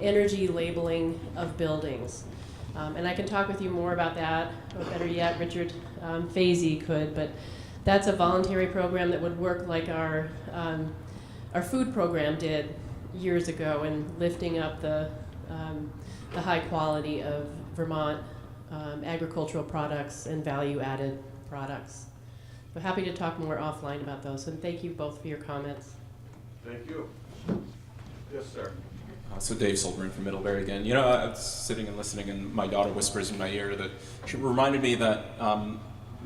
energy labeling of buildings. And I can talk with you more about that, or better yet, Richard Fazy could, but that's a voluntary program that would work like our food program did years ago in lifting up the high quality of Vermont agricultural products and value-added products. So happy to talk more offline about those, and thank you both for your comments. Thank you. Yes, sir. So Dave Solberg from Middlebury again. You know, I was sitting and listening, and my daughter whispers in my ear that she reminded me that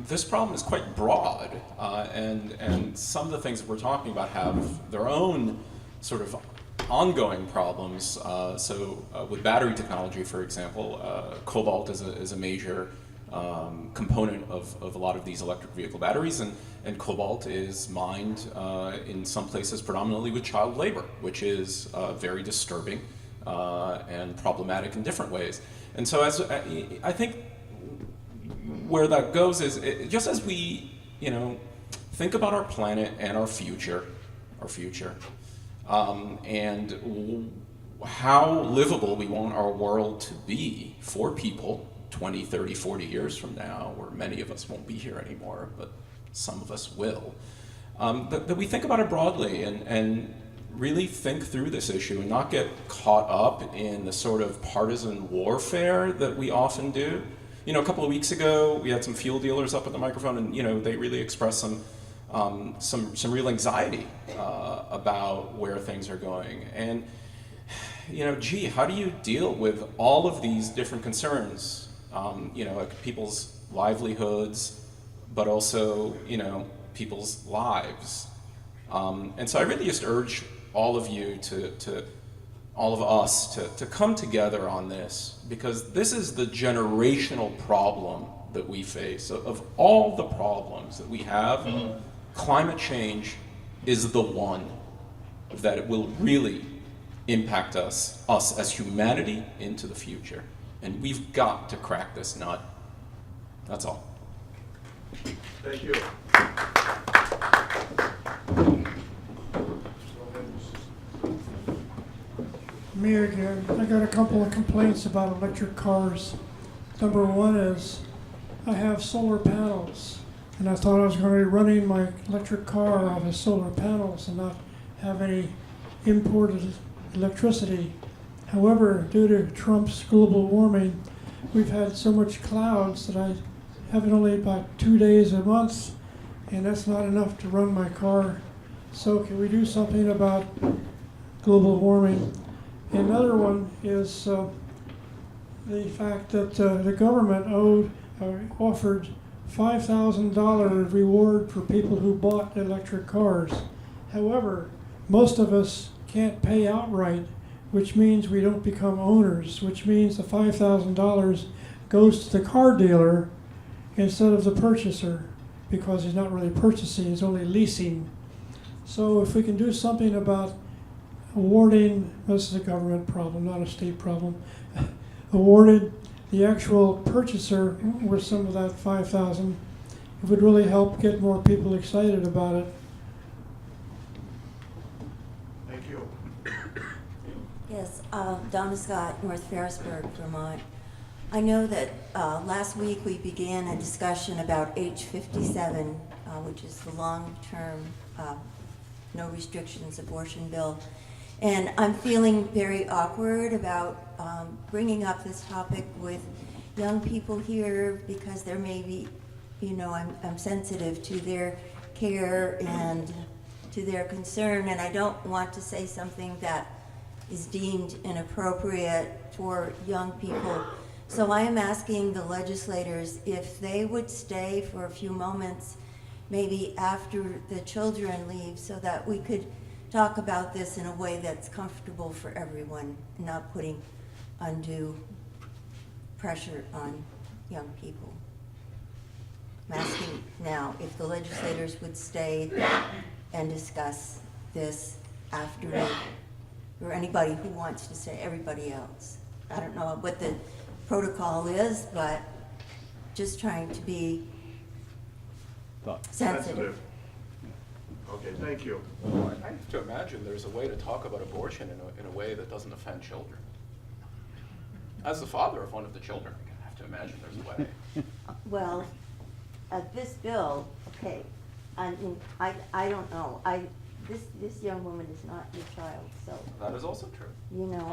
this problem is quite broad, and some of the things that we're talking about have their own sort of ongoing problems. With battery technology, for example, cobalt is a major component of a lot of these electric vehicle batteries, and cobalt is mined in some places predominantly with child labor, which is very disturbing and problematic in different ways. And so I think where that goes is just as we, think about our planet and our future, and how livable we want our world to be for people 20, 30, 40 years from now, where many of us won't be here anymore, but some of us will, that we think about it broadly and really think through this issue and not get caught up in the sort of partisan warfare that we often do. A couple of weeks ago, we had some fuel dealers up at the microphone, and they really expressed some real anxiety about where things are going. And how do you deal with all of these different concerns? Like people's livelihoods, but also people's lives. And so I really just urge all of you all of us to come together on this, because this is the generational problem that we face, of all the problems that we have, climate change is the one that it will really impact us as humanity into the future. And we've got to crack this nut. That's all. Thank you. Me again. I got a couple of complaints about electric cars. Number one is I have solar panels, and I thought I was going to be running my electric car off of solar panels and not have any imported electricity. However, due to Trump's global warming, we've had so much clouds that I have it only about 2 days a month, and that's not enough to run my car. So can we do something about global warming? Another one is the fact that the government offered $5,000 reward for people who bought electric cars. However, most of us can't pay outright, which means we don't become owners, which means the $5,000 goes to the car dealer instead of the purchaser, because he's not really purchasing, he's only leasing. So if we can do something about awarding, this is a government problem, not a state problem, awarded the actual purchaser with some of that $5,000, it would really help get more people excited about it. Thank you. Yes, Donna Scott, North Ferrisburg, Vermont. I know that last week we began a discussion about H57, which is the long-term no restrictions abortion bill. And I'm feeling very awkward about bringing up this topic with young people here because there may be, I'm sensitive to their care and to their concern, and I don't want to say something that is deemed inappropriate for young people. So I am asking the legislators if they would stay for a few moments, maybe after the children leave, so that we could talk about this in a way that's comfortable for everyone, not putting undue pressure on young people. I'm asking now if the legislators would stay and discuss this after me, or anybody who wants to say, everybody else. I don't know what the protocol is, but just trying to be sensitive. Okay, thank you. I have to imagine there's a way to talk about abortion in a way that doesn't offend children. As the father of one of the children, I have to imagine there's a way. Well, this bill, okay, I mean, I don't know. This young woman is not your child, so. That is also true.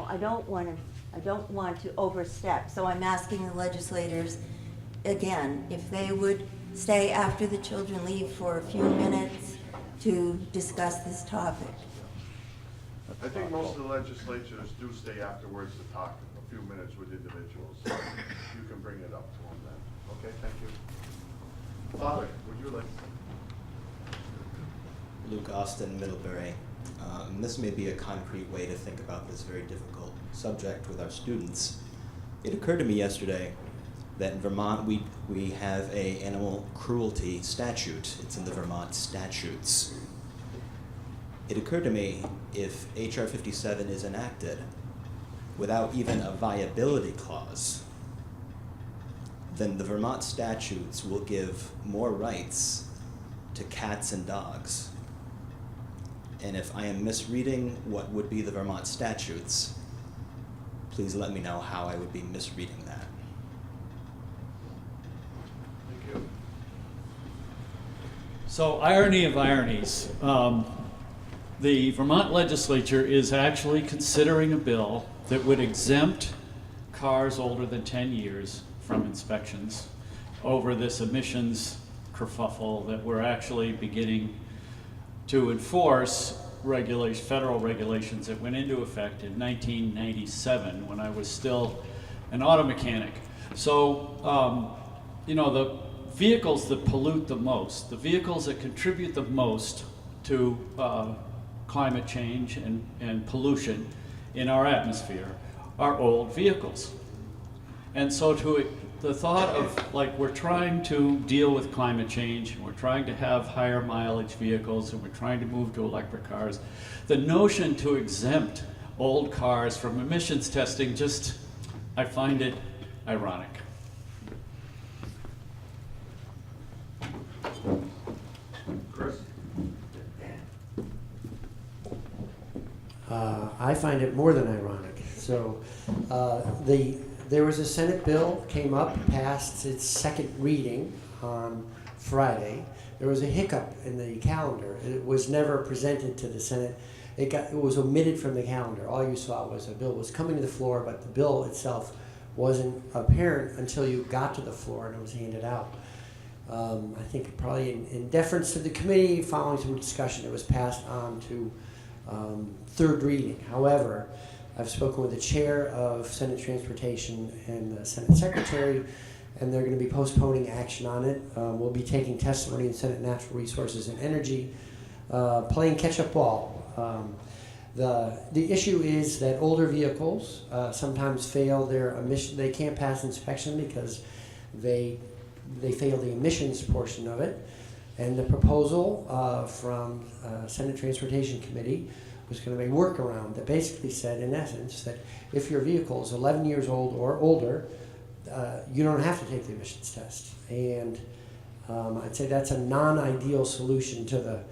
I don't want to overstep, so I'm asking the legislators, again, if they would stay after the children leave for a few minutes to discuss this topic. I think most of the legislatures do stay afterwards to talk a few minutes with individuals. So you can bring it up to them then. Okay, thank you. Father, would you like? Luke Austin, Middlebury. This may be a concrete way to think about this very difficult subject with our students. It occurred to me yesterday that in Vermont we have an animal cruelty statute. It's in the Vermont statutes. It occurred to me if H.R. 57 is enacted without even a viability clause, then the Vermont statutes will give more rights to cats and dogs. And if I am misreading what would be the Vermont statutes, please let me know how I would be misreading that. Thank you. So, irony of ironies. The Vermont legislature is actually considering a bill that would exempt cars older than 10 years from inspections over this emissions kerfuffle that we're actually beginning to enforce federal regulations that went into effect in 1997 when I was still an auto mechanic. So, the vehicles that pollute the most, the vehicles that contribute the most to climate change and pollution in our atmosphere are old vehicles. And so to the thought of, like, we're trying to deal with climate change, and we're trying to have higher mileage vehicles, and we're trying to move to electric cars. The notion to exempt old cars from emissions testing, just, I find it ironic. Chris? I find it more than ironic. So there was a Senate bill, came up, passed its second reading on Friday. There was a hiccup in the calendar. It was never presented to the Senate. It was omitted from the calendar. All you saw was a bill was coming to the floor, but the bill itself wasn't apparent until you got to the floor and it was handed out. I think probably in deference to the committee, following some discussion, it was passed on to third reading. However, I've spoken with the chair of Senate Transportation and the Senate Secretary, and they're going to be postponing action on it. We'll be taking testimony in Senate Natural Resources and Energy, playing catch-up ball. The issue is that older vehicles sometimes fail their emission. They can't pass inspection because they fail the emissions portion of it. And the proposal from Senate Transportation Committee was going to be a workaround that basically said, in essence, that if your vehicle is 11 years old or older, you don't have to take the emissions test. And I'd say that's a non-ideal solution to the.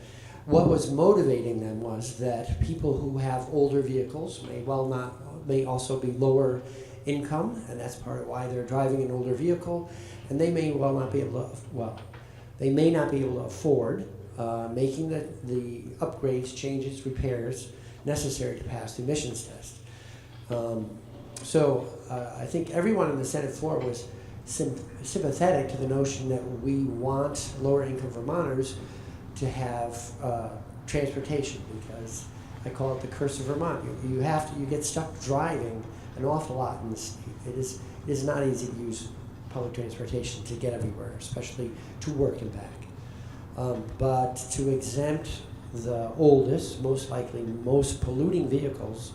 What was motivating them was that people who have older vehicles may also be lower income, and that's part of why they're driving an older vehicle, and they may well not be able to. They may not be able to afford making the upgrades, changes, repairs necessary to pass the emissions test. So I think everyone on the Senate floor was sympathetic to the notion that we want lower income Vermonters to have transportation, because I call it the curse of Vermont. You get stuck driving an awful lot in the state. It is not easy to use public transportation to get everywhere, especially to work and back. But to exempt the oldest, most likely most polluting vehicles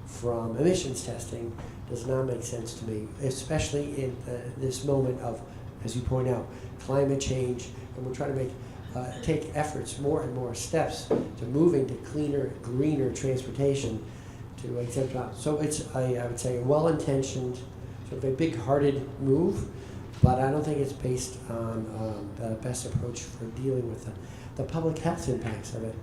from emissions testing does not make sense to me, especially in this moment of, as you point out, climate change, and we're trying to take efforts, more and more steps to moving to cleaner, greener transportation to exempt out. So it's, I would say, a well-intentioned, sort of a big-hearted move, but I don't think it's based on the best approach for dealing with the public health impacts of it.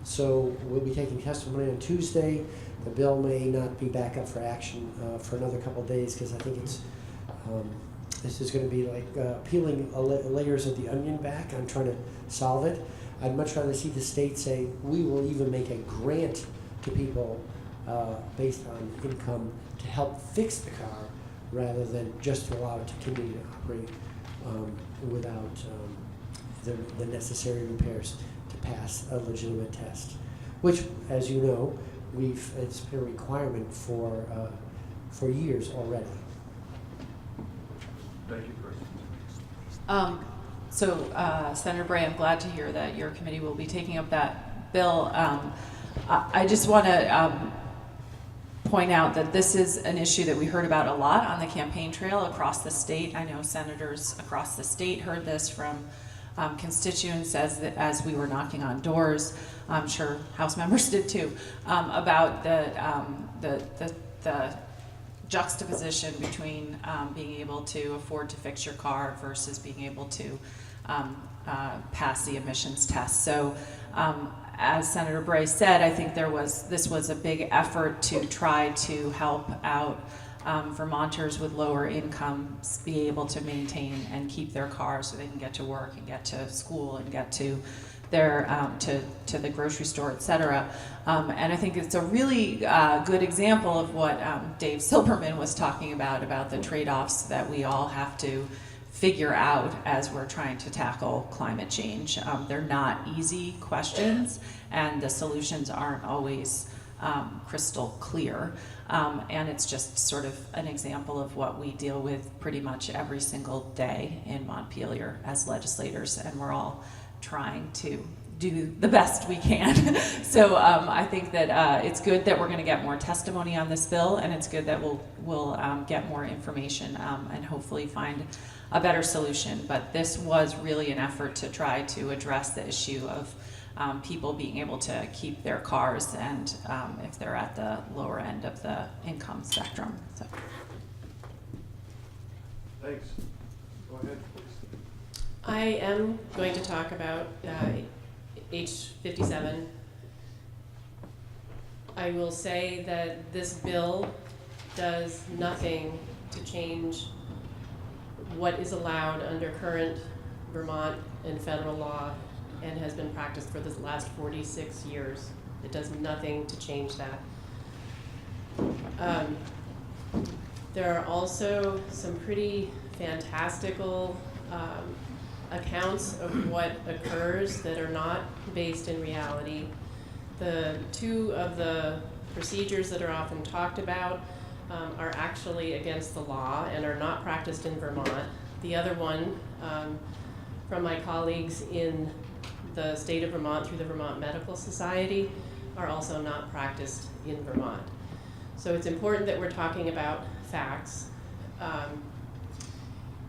So we'll be taking testimony on Tuesday. The bill may not be back up for action for another couple of days, because I think it's this is going to be like peeling layers of the onion back. I'm trying to solve it. I'd much rather see the state say, we will even make a grant to people based on income to help fix the car, rather than just allow it to continue to operate without the necessary repairs to pass a legitimate test, which, as you know, it's been a requirement for years already. Thank you, Chris. Senator Bray, I'm glad to hear that your committee will be taking up that bill. I just want to point out that this is an issue that we heard about a lot on the campaign trail across the state. I know senators across the state heard this from constituents as we were knocking on doors. I'm sure House members did too, about the juxtaposition between being able to afford to fix your car versus being able to pass the emissions test. So as Senator Bray said, I think this was a big effort to try to help out Vermonters with lower incomes be able to maintain and keep their cars so they can get to work and get to school and get to their to the grocery store, etc. And I think it's a really good example of what Dave Silberman was talking about the trade-offs that we all have to figure out as we're trying to tackle climate change. They're not easy questions, and the solutions aren't always crystal clear. And it's just sort of an example of what we deal with pretty much every single day in Montpelier as legislators, and we're all trying to do the best we can. So I think that it's good that we're going to get more testimony on this bill, and it's good that we'll get more information and hopefully find a better solution. But this was really an effort to try to address the issue of people being able to keep their cars, and if they're at the lower end of the income spectrum. So. Thanks. Go ahead, please. I am going to talk about H57. I will say that this bill does nothing to change what is allowed under current Vermont and federal law and has been practiced for the last 46 years. It does nothing to change that. There are also some pretty fantastical accounts of what occurs that are not based in reality. The two of the procedures that are often talked about are actually against the law and are not practiced in Vermont. The other one, from my colleagues in the state of Vermont through the Vermont Medical Society, are also not practiced in Vermont. So it's important that we're talking about facts.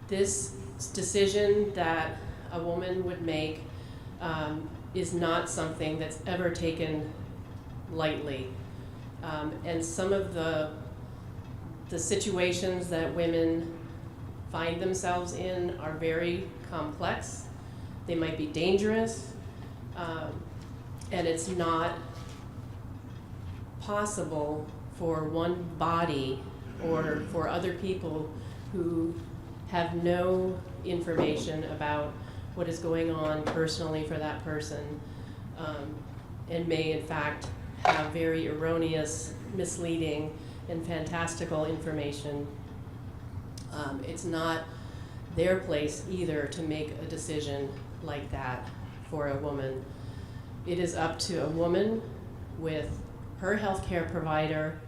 This decision that a woman would make is not something that's ever taken lightly. And some of the situations that women find themselves in are very complex. They might be dangerous, and it's not possible for one body or for other people who have no information about what is going on personally for that person, and may in fact have very erroneous, misleading, and fantastical information. It's not their place either to make a decision like that for a woman. It is up to a woman with her healthcare provider,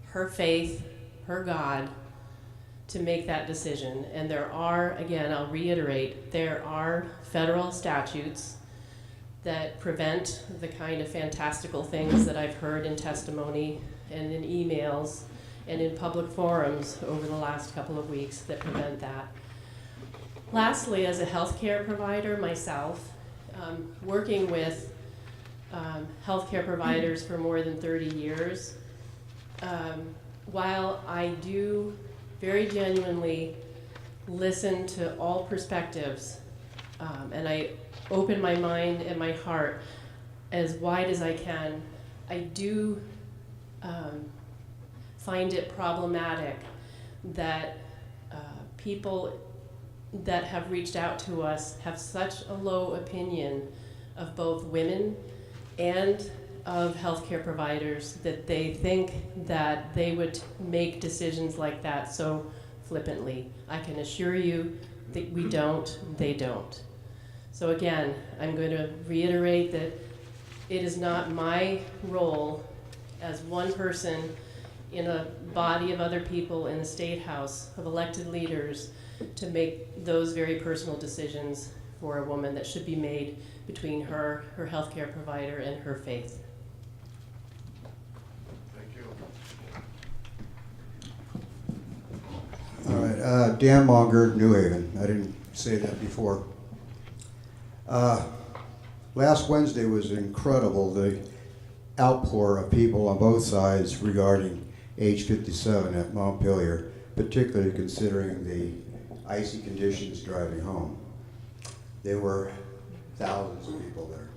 her faith, her God, to make that decision. And there are, again, I'll reiterate, there are federal statutes that prevent the kind of fantastical things that I've heard in testimony and in emails and in public forums over the last couple of weeks that prevent that. Lastly, as a healthcare provider myself, working with healthcare providers for more than 30 years, while I do very genuinely listen to all perspectives, and I open my mind and my heart as wide as I can, I do find it problematic that people that have reached out to us have such a low opinion of both women and of healthcare providers that they think that they would make decisions like that so flippantly. I can assure you that we don't, they don't. So again, I'm going to reiterate that it is not my role as one person in a body of other people in the State House of elected leaders to make those very personal decisions for a woman that should be made between her healthcare provider, and her faith. Thank you. All right, Dan Monger, New Haven. I didn't say that before. Last Wednesday was incredible, the outpour of people on both sides regarding H57 at Montpelier, particularly considering the icy conditions driving home. There were thousands of people there.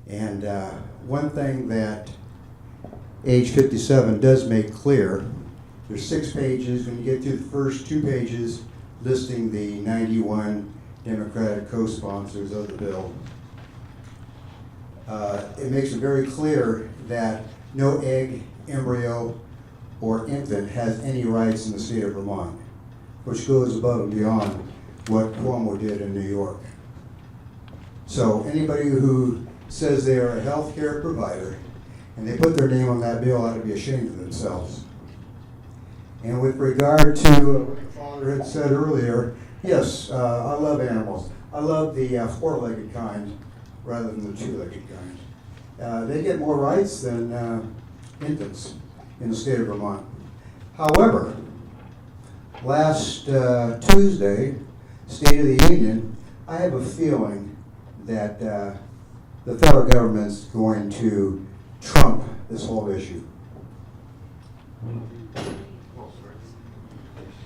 And one thing that H57 does make clear, there's 6 pages. When you get through the first 2 pages listing the 91 Democratic co-sponsors of the bill, it makes it very clear that no egg, embryo, or infant has any rights in the state of Vermont, which goes above and beyond what Cuomo did in New York. So anybody who says they are a health care provider and they put their name on that bill ought to be ashamed of themselves. And with regard to what the father had said earlier, yes, I love animals. I love the four-legged kind, rather than the two-legged kind. They get more rights than infants in the state of Vermont. However, last Tuesday, State of the Union, I have a feeling that the federal government's going to trump this whole issue.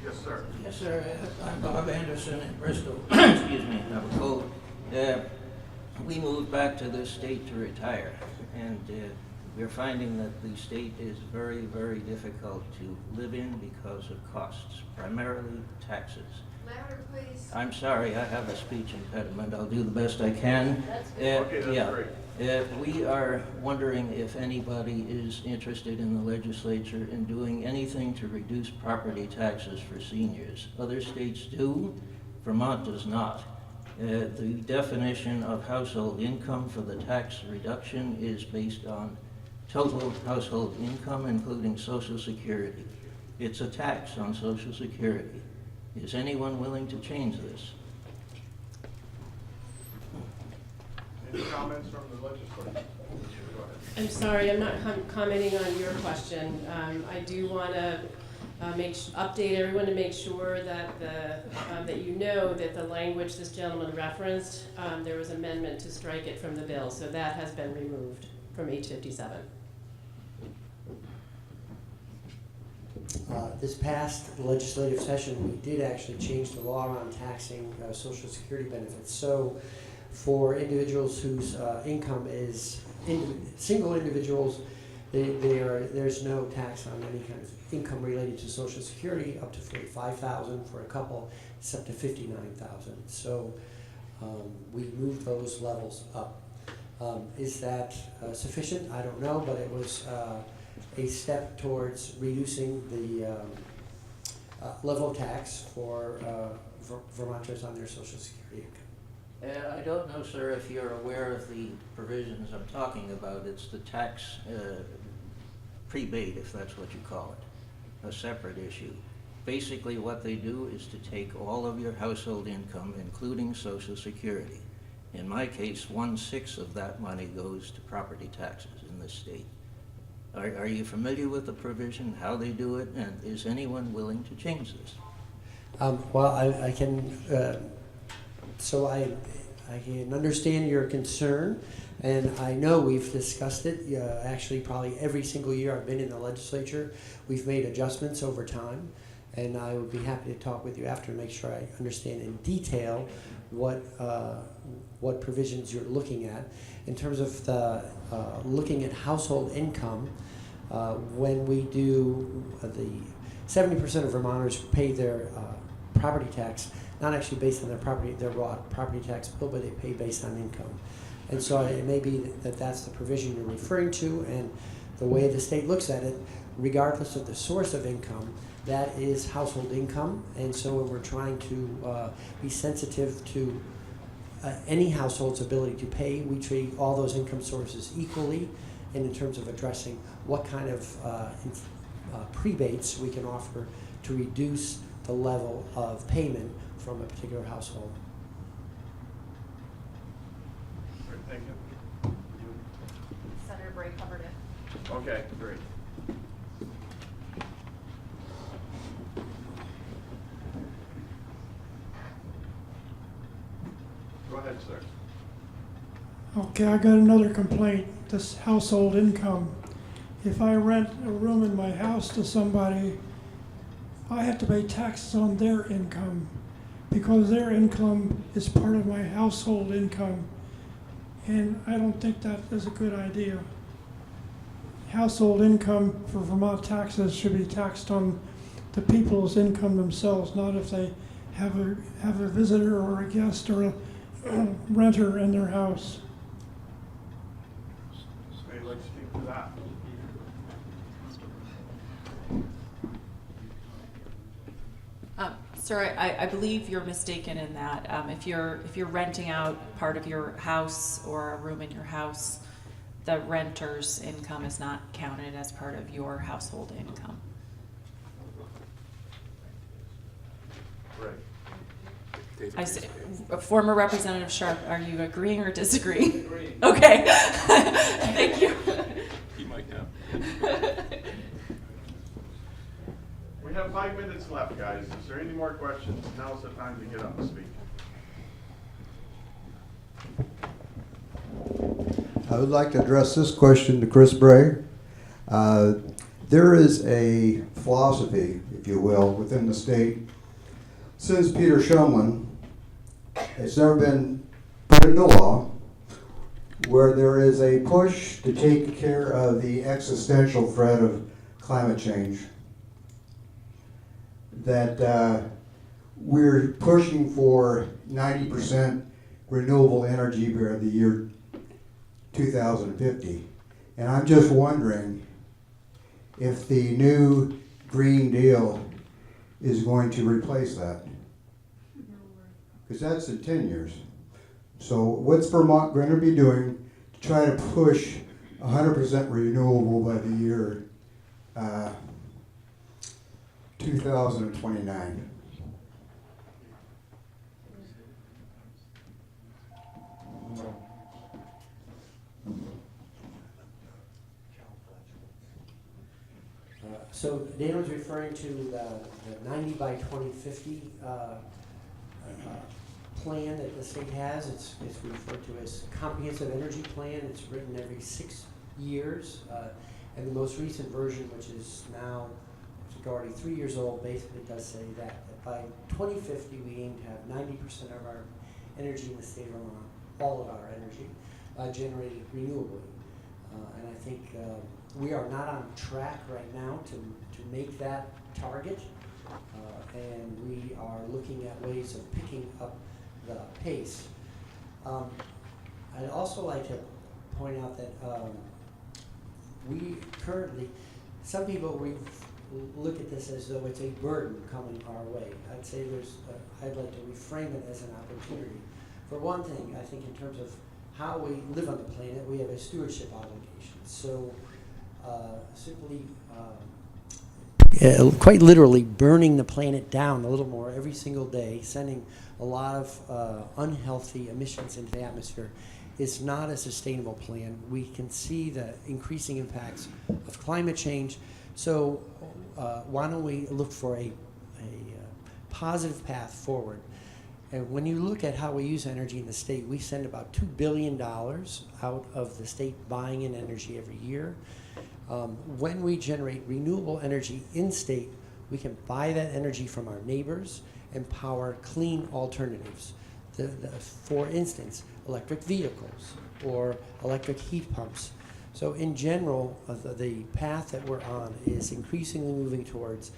Yes, sir. Yes, sir. I'm Bob Anderson in Bristol. Excuse me, I have a cold. We moved back to this state to retire, and we're finding that the state is very, very difficult to live in because of costs, primarily taxes. Louder, please. I'm sorry, I have a speech impediment. I'll do the best I can. That's good. Okay, that's yeah. great. We are wondering if anybody is interested in the legislature in doing anything to reduce property taxes for seniors. Other states do, Vermont does not. The definition of household income for the tax reduction is based on total household income, including Social Security. It's a tax on Social Security. Is anyone willing to change this? Any comments from the legislature? Go ahead. I'm sorry, I'm not commenting on your question. I do want to update everyone to make sure that that you know that the language this gentleman referenced, there was amendment to strike it from the bill, so that has been removed from H57. This past legislative session, we did actually change the law on taxing Social Security benefits. So for individuals whose income is single individuals, there's no tax on any kind of income related to Social Security, up to $45,000. For a couple, it's up to $59,000. So we moved those levels up. Is that sufficient? I don't know, but it was a step towards reducing the level of tax for Vermonters on their Social Security income. I don't know, sir, if you're aware of the provisions I'm talking about. It's the tax prebate, if that's what you call it, a separate issue. Basically, what they do is to take all of your household income, including Social Security. In my case, 1/6 of that money goes to property taxes in this state. Are you familiar with the provision, how they do it, and is anyone willing to change this? Well, I can, so I can understand your concern, and I know we've discussed it. Actually, probably every single year I've been in the legislature, we've made adjustments over time, and I would be happy to talk with you after to make sure I understand in detail what provisions you're looking at. In terms of the looking at household income, when we do the 70% of Vermonters pay their property tax, not actually based on their raw property tax bill, but they pay based on income. And so it may be that that's the provision you're referring to, and the way the state looks at it, regardless of the source of income, that is household income. And so we're trying to be sensitive to any household's ability to pay. We treat all those income sources equally, and in terms of addressing what kind of prebates we can offer to reduce the level of payment from a particular household. Great, thank you. Senator Bray covered it. Okay, great. Go ahead, sir. Okay, I got another complaint, this household income. If I rent a room in my house to somebody, I have to pay taxes on their income because their income is part of my household income. And I don't think that is a good idea. Household income for Vermont taxes should be taxed on the people's income themselves, not if they have a visitor or a guest or a renter in their house. Maybe let's speak to that. Sir, I believe you're mistaken in that. If you're renting out part of your house or a room in your house, the renter's income is not counted as part of your household income. Right. I say, former Representative Sharp, are you agreeing or disagreeing? Agreeing. Okay. Thank you. He might know. We have 5 minutes left, guys. Is there any more questions? Now's the time to get up and speak. I would like to address this question to Chris Bray. There is a philosophy, if you will, within the state since Peter Shumlin. It's never been put into law, where there is a push to take care of the existential threat of climate change. That we're pushing for 90% renewable energy by the year 2050. And I'm just wondering if the new Green Deal is going to replace that. Because that's in 10 years. So what's Vermont going to be doing to try to push 100% renewable by the year 2029? So Dan was referring to the 90 by 2050 plan that the state has. It's referred to as comprehensive energy plan. It's written every 6 years. And the most recent version, which is now already 3 years old, basically does say that by 2050 we aim to have 90% of our energy in the state of Vermont, all of our energy, generated renewably. And I think we are not on track right now to make that target, and we are looking at ways of picking up the pace. I'd also like to point out that we currently, some people look at this as though it's a burden coming our way. I'd say I'd like to reframe it as an opportunity. For one thing, I think in terms of how we live on the planet, we have a stewardship obligation. So simply, quite literally burning the planet down a little more every single day, sending a lot of unhealthy emissions into the atmosphere is not a sustainable plan. We can see the increasing impacts of climate change. So why don't we look for a positive path forward? And when you look at how we use energy in the state, we send about $2 billion out of the state buying in energy every year. When we generate renewable energy in state, we can buy that energy from our neighbors and power clean alternatives. For instance, electric vehicles or electric heat pumps. So in general, the path that we're on is increasingly moving towards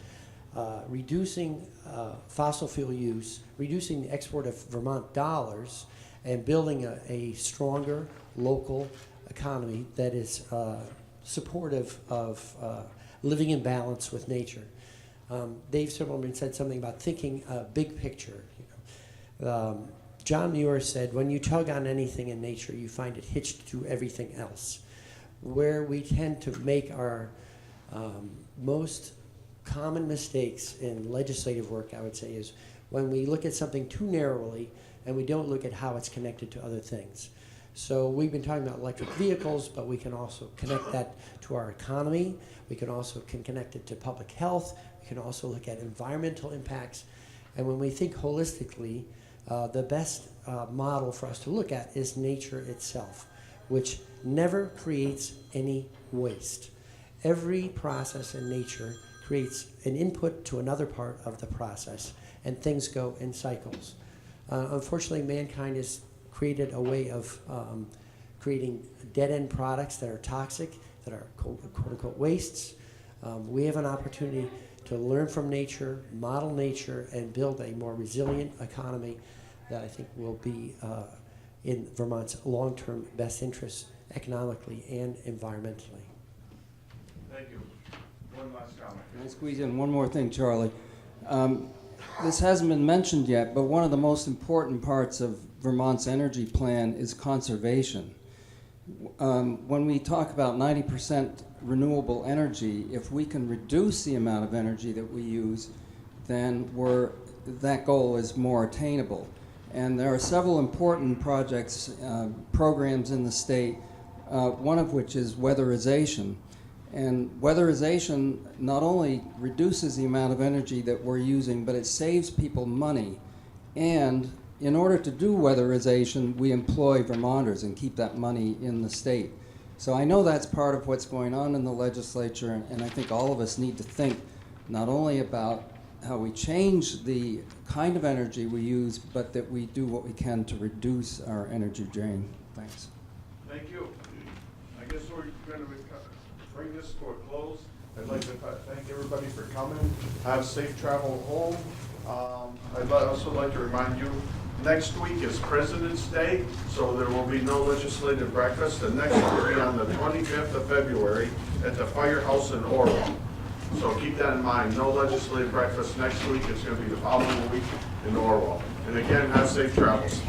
reducing fossil fuel use, reducing the export of Vermont dollars, and building a stronger local economy that is supportive of living in balance with nature. Dave Silverman said something about thinking big picture. John Muir said, when you tug on anything in nature, you find it hitched to everything else. Where we tend to make our most common mistakes in legislative work, I would say, is when we look at something too narrowly and we don't look at how it's connected to other things. So we've been talking about electric vehicles, but we can also connect that to our economy. We can also connect it to public health. We can also look at environmental impacts. And when we think holistically, the best model for us to look at is nature itself, which never creates any waste. Every process in nature creates an input to another part of the process, and things go in cycles. Unfortunately, mankind has created a way of creating dead-end products that are toxic, that are quote-unquote wastes. We have an opportunity to learn from nature, model nature, and build a more resilient economy that I think will be in Vermont's long-term best interests economically and environmentally. Thank you. One last comment. Can I squeeze in one more thing, Charlie? This hasn't been mentioned yet, but one of the most important parts of Vermont's energy plan is conservation. When we talk about 90% renewable energy, if we can reduce the amount of energy that we use, then we're that goal is more attainable. And there are several important projects, programs in the state, one of which is weatherization. And weatherization not only reduces the amount of energy that we're using, but it saves people money. And in order to do weatherization, we employ Vermonters and keep that money in the state. So I know that's part of what's going on in the legislature, and I think all of us need to think not only about how we change the kind of energy we use, but that we do what we can to reduce our energy drain. Thanks. Thank you. I guess we're going to bring this to a close. I'd like to thank everybody for coming. Have safe travel home. I'd also like to remind you, next week is President's Day, so there will be no legislative breakfast. The next one will be on the 25th of February at the Firehouse in Orwell. So keep that in mind. No legislative breakfast next week. It's going to be the following week in Orwell. And again, have safe travels.